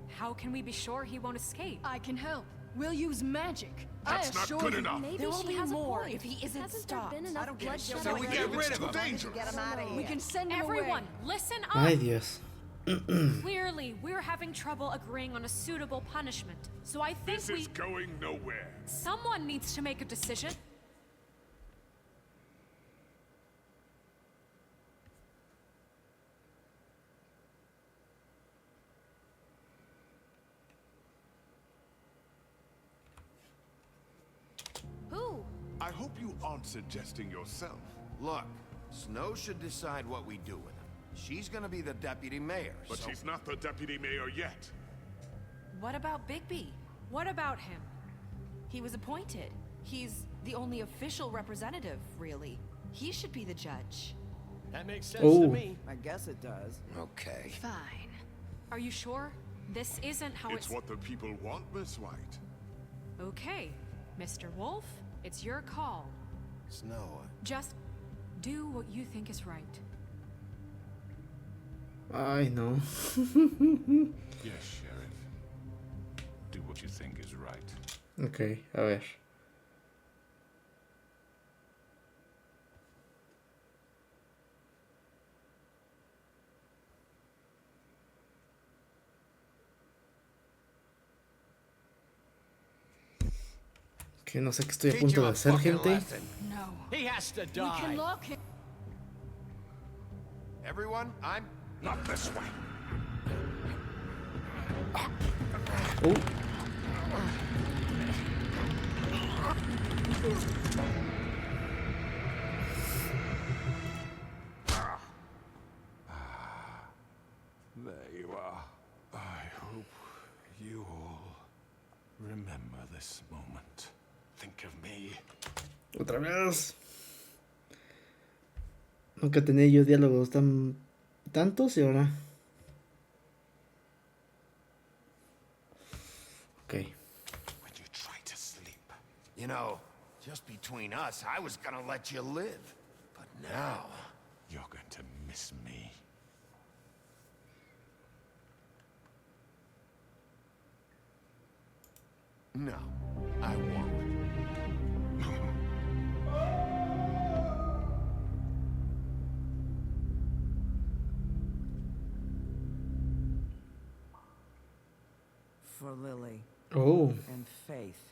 How can we be sure he won't escape? I can help. We'll use magic. That's not good enough. Maybe There will she be has more a point. if he isn't Hasn't stopped. there been enough bloodshed So we already? get rid of It's too him. dangerous. Get him out of here. We can send him Everyone, away. listen Ay, up! Dios. Clearly, we're having trouble agreeing on a suitable punishment. So I think This is going nowhere. someone needs to make a decision. Who? I hope you aren't suggesting yourself. Look, Snow should decide what we do with him. She's gonna be the deputy mayor, But so... she's not the deputy mayor yet. What about Bigby? What about him? He was appointed. He's the only official representative, really. He should be the judge. That makes sense Oh. to me. I guess it does. Okay. Fine. Are you sure? This isn't how It's what the people want, Miss White. Okay, Mr. Wolf, it's your call. Snow, Just do what you think is right. Ay, no. Yes, Sheriff. Do what you think is right. Ok, a ver. Que no sé qué estoy a punto de hacer, gente. No. He has to We die. can lock him. everyone, I'm... Not this way. Oh. There you are. I hope you all remember this moment. Think of me. Otra vez. Nunca tenía yo diálogos tantos y ahora. Okay. When you try to sleep. You know, just between us, I was gonna let you live. But now, you're going to miss me. No, I won't. For Lily. Oh. And Faith.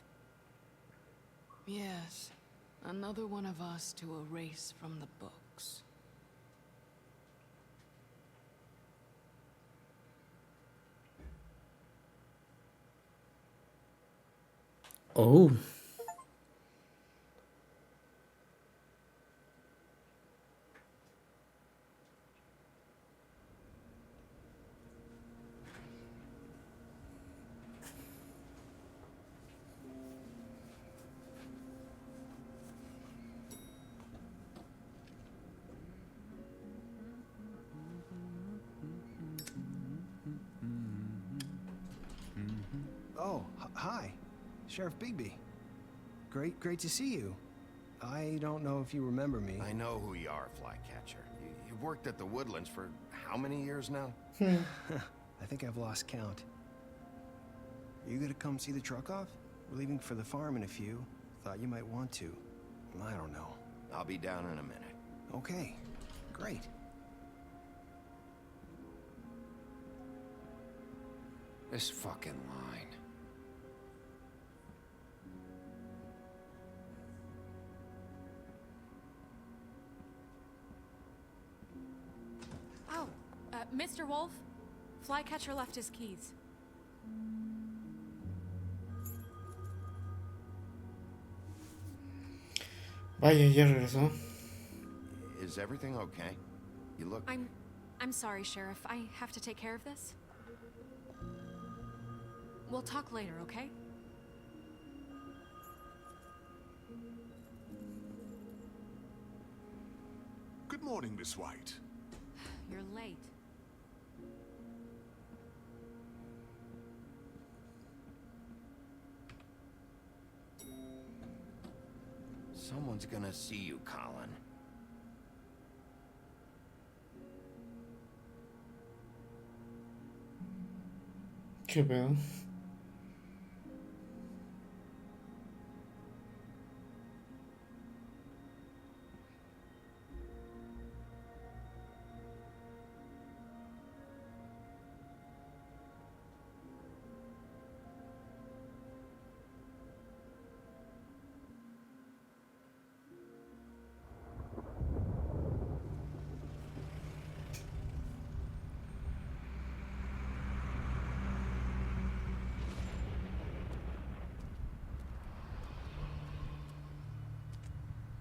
Yes, another one of us to erase from the books. Oh. Oh, hi. Sheriff Bigby. Great to see you. I don't know if you remember me. I know who you are, Flycatcher. You've worked at the Woodlands for how many years now? I think I've lost count. Are you gonna come see the truck off? We're leaving for the farm in a few. Thought you might want to. I don't know. I'll be down in a minute. Okay, great. This fucking line. Oh, Mr. Wolf, Flycatcher left his keys. Vaya, ya regresó. Is everything okay? You look... I'm sorry, Sheriff. I have to take care of this. We'll talk later, okay? Good morning, Miss White. You're late. Someone's gonna see you, Colin. ¿Qué pedo?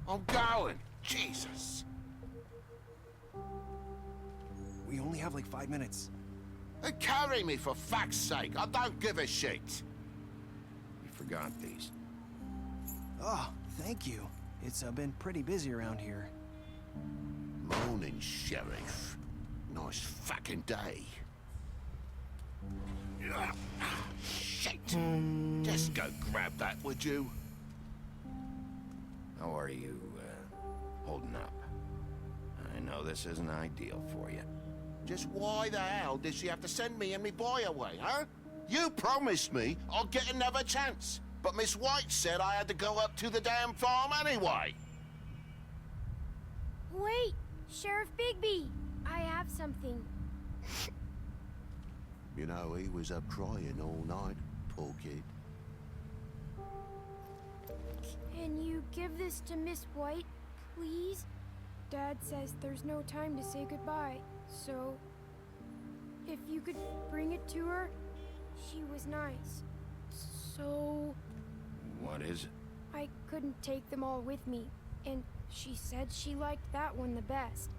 I'm going. Jesus. We only have like 5 minutes. Carry me for fuck's sake. I don't give a shit. You forgot these. Oh, thank you. It's been pretty busy around here. Morning, Sheriff. Nice fucking day. Shit. Just go grab that, would you? How are you, holding up? I know this isn't ideal for you. Just why the hell did she have to send me and me boy away, huh? You promised me I'd get another chance, but Miss White said I had to go up to the damn farm anyway. Wait, Sheriff Bigby, I have something. You know, he was up crying all night, poor kid. Can you give this to Miss White, please? Dad says there's no time to say goodbye, so if you could bring it to her, she was nice. So... What is it? I couldn't take them all with me, and she said she liked that one the best.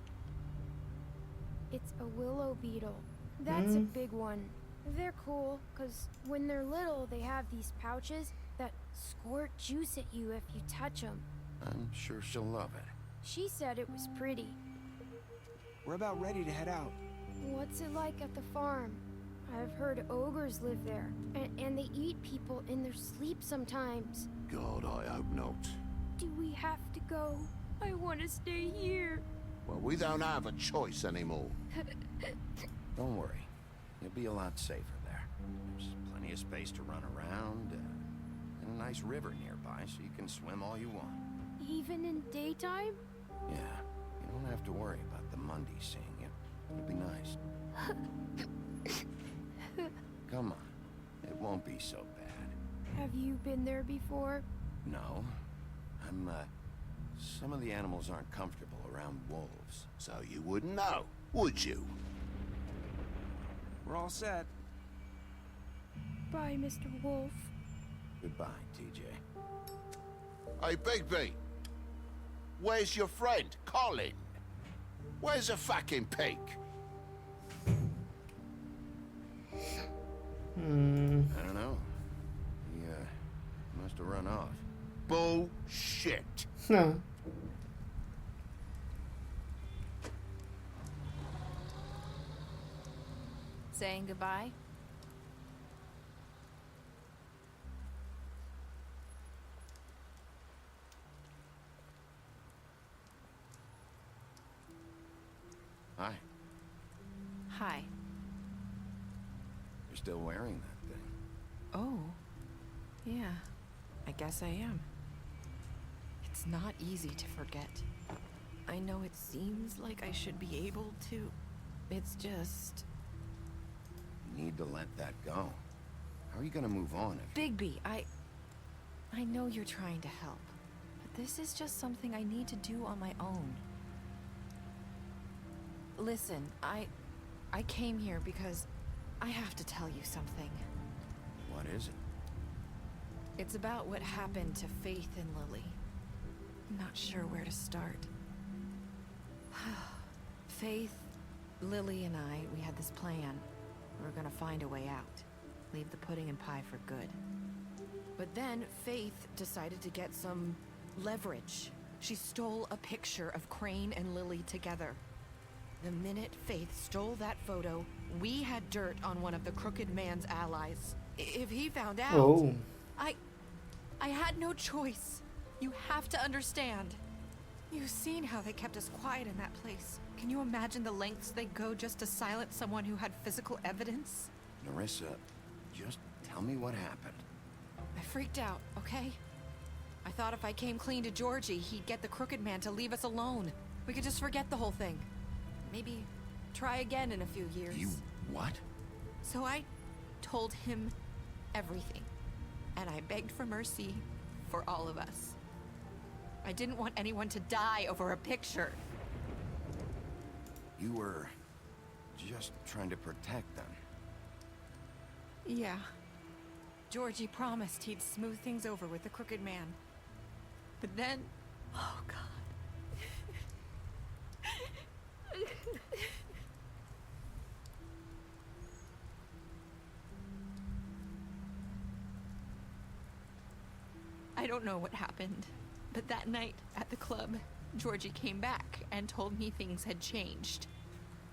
It's a willow beetle. That's a big one. They're cool, because when they're little, they have these pouches that squirt juice at you if you touch them. I'm sure she'll love it. She said it was pretty. We're about ready to head out. What's it like at the farm? I've heard ogres live there, and they eat people in their sleep sometimes. God, I hope not. Do we have to go? I want to stay here. Well, we don't have a choice anymore. Don't worry. You'll be a lot safer there. There's plenty of space to run around, and a nice river nearby, so you can swim all you want. Even in daytime? Yeah, you don't have to worry about the Mundy seeing you. It'll be nice. Come on. It won't be so bad. Have you been there before? No. Some of the animals aren't comfortable around wolves. So you wouldn't know, would you? We're all set. Bye, Mr. Wolf. Goodbye, TJ. Hey, Bigby. Where's your friend, Colin? Where's the fucking pig? I don't know. He, must have run off. Bullshit. No. Saying goodbye? Hi. Hi. You're still wearing that thing. Oh. Yeah. I guess I am. It's not easy to forget. I know it seems like I should be able to. It's just... You need to let that go. How are you gonna move on if... Bigby, I know you're trying to help, but this is just something I need to do on my own. Listen, I came here because I have to tell you something. What is it? It's about what happened to Faith and Lily. I'm not sure where to start. Faith, Lily, and we had this plan. We were gonna find a way out. Leave the pudding and pie for good. But then Faith decided to get some leverage. She stole a picture of Crane and Lily together. The minute Faith stole that photo, we had dirt on one of the Crooked Man's allies. If he found out... Oh. I had no choice. You have to understand. You've seen how they kept us quiet in that place. Can you imagine the lengths they go just to silence someone who had physical evidence? Nerissa, just tell me what happened. I freaked out, okay? I thought if I came clean to Georgie, he'd get the Crooked Man to leave us alone. We could just forget the whole thing. Maybe try again in a few years. You what? So I told him everything. And I begged for mercy for all of us. I didn't want anyone to die over a picture. You were just trying to protect them. Yeah. Georgie promised he'd smooth things over with the Crooked Man. But then... Oh, God. I don't know what happened, but that night at the club, Georgie came back and told me things had changed.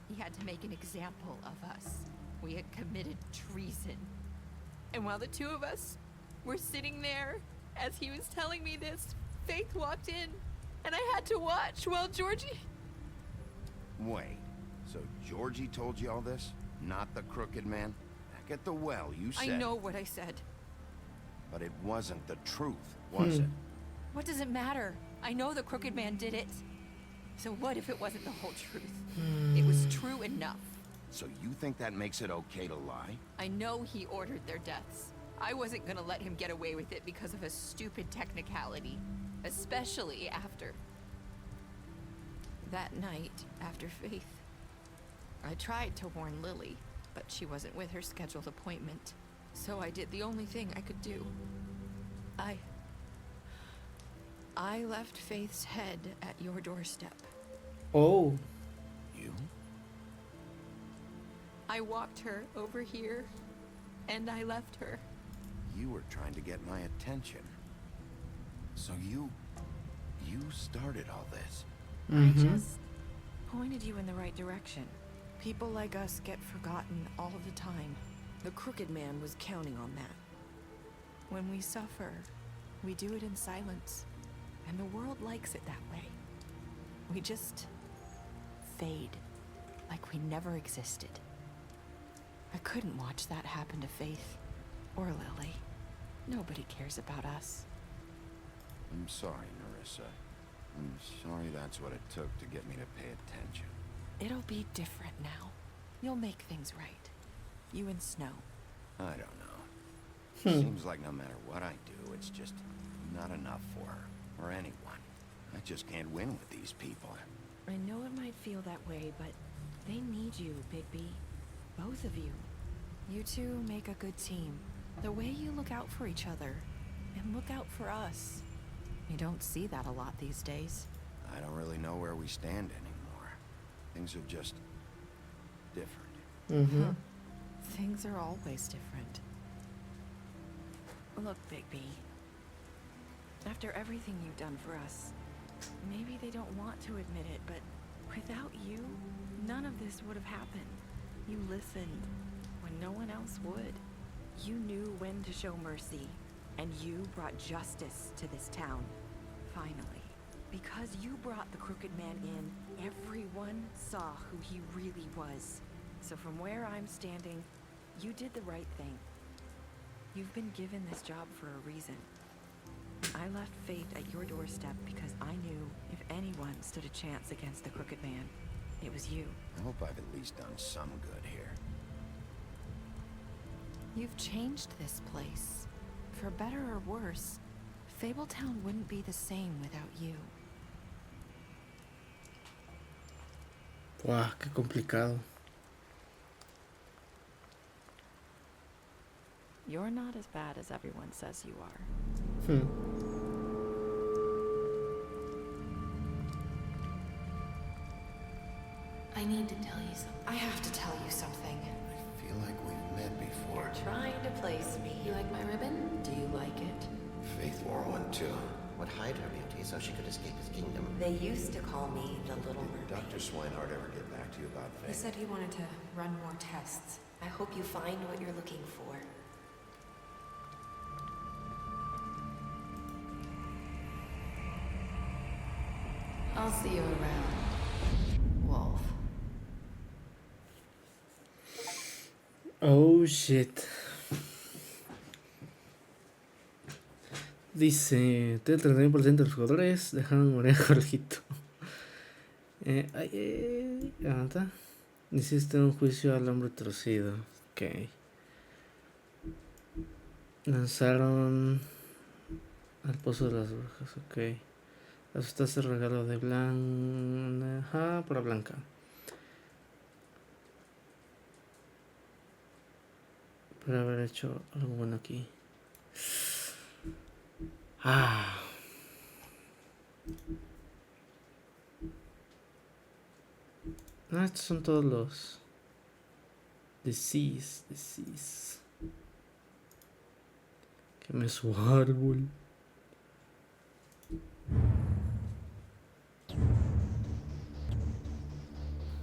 He had to make an example of us. We had committed treason. And while the two of us were sitting there, as he was telling me this, Faith walked in, and I had to watch while Georgie... Wait, so Georgie told you all this? Not the Crooked Man? Back at the well, you said... I know what I said. But it wasn't the truth, was it? What does it matter? I know the Crooked Man did it. So what if it wasn't the whole truth? It was true enough. So you think that makes it okay to lie? I know he ordered their deaths. I wasn't gonna let him get away with it because of a stupid technicality. Especially after... that night, after Faith. I tried to warn Lily, but she wasn't with her scheduled appointment. So I did the only thing I could do. I left Faith's head at your doorstep. Oh. You? I walked her over here, and I left her. You were trying to get my attention. So you started all this. I just pointed you in the right direction. People like us get forgotten all the time. The Crooked Man was counting on that. When we suffer, we do it in silence, and the world likes it that way. We just fade, like we never existed. I couldn't watch that happen to Faith or Lily. Nobody cares about us. I'm sorry, Nerissa. I'm sorry that's what it took to get me to pay attention. It'll be different now. You'll make things right. You and Snow. I don't know. Seems like no matter what I do, it's just not enough for her, or anyone. I just can't win with these people. I know it might feel that way, but they need you, Bigby. Both of you. You two make a good team. The way you look out for each other, and look out for us. You don't see that a lot these days. I don't really know where we stand anymore. Things are just different. Things are always different. Look, Bigby. After everything you've done for us, maybe they don't want to admit it, but without you, none of this would have happened. You listened when no one else would. You knew when to show mercy, and you brought justice to this town. Finally. Because you brought the Crooked Man in, everyone saw who he really was. So from where I'm standing, you did the right thing. You've been given this job for a reason. I left Faith at your doorstep because I knew if anyone stood a chance against the Crooked Man, it was you. I hope I've at least done some good here. You've changed this place. For better or worse, Fabletown wouldn't be the same without you. Wow, qué complicado. You're not as bad as everyone says you are. I need to tell you something. I have to tell you something. I feel like we've met before. You're trying to place me. You like my ribbon? Do you like it? Faith wore one too. Would hide her beauty so she could escape his kingdom. They used to call me the Little Mermaid. Did Dr. Swinehart ever get back to you about He Faith? said he wanted to run more tests. I hope you find what you're looking for. I'll see you around, Wolf. Oh shit. Dice, el 31% de los jugadores dejaron morir a Jorgito. Aguanta. Hiciste un juicio al hombre torcido. Ok. Lanzaron al pozo de las brujas. Ok. Asustaste el regalo de Blanca. Ajá, para Blanca. Por haber hecho algo bueno aquí. Estos son todos los disease. Queme su árbol.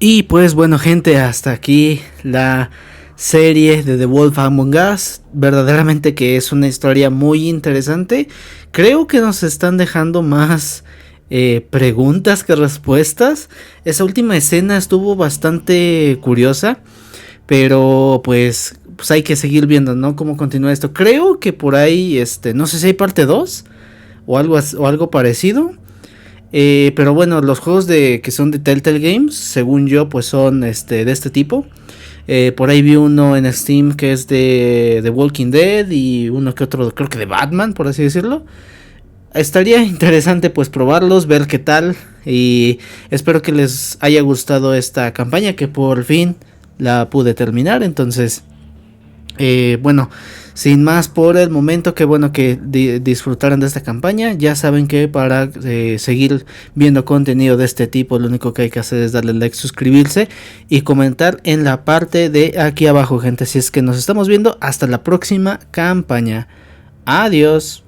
Y pues bueno, gente, hasta aquí la serie de The Wolf Amoung Us. Verdaderamente que es una historia muy interesante. Creo que nos están dejando más preguntas que respuestas. Esa última escena estuvo bastante curiosa, pero pues hay que seguir viendo, ¿no? Cómo continúa esto. Creo que por ahí, no sé si hay parte 2 o algo parecido. Pero bueno, los juegos que son de Telltale Games, según yo, pues son de este tipo. Por ahí vi uno en Steam que es de The Walking Dead y uno que otro, creo que de Batman, por así decirlo. Estaría interesante pues probarlos, ver qué tal, y espero que les haya gustado esta campaña que por fin la pude terminar. Entonces, bueno, sin más por el momento, que bueno que disfrutaran de esta campaña. Ya saben que para seguir viendo contenido de este tipo, lo único que hay que hacer es darle like, suscribirse y comentar en la parte de aquí abajo, gente. Así es que nos estamos viendo hasta la próxima campaña. Adiós.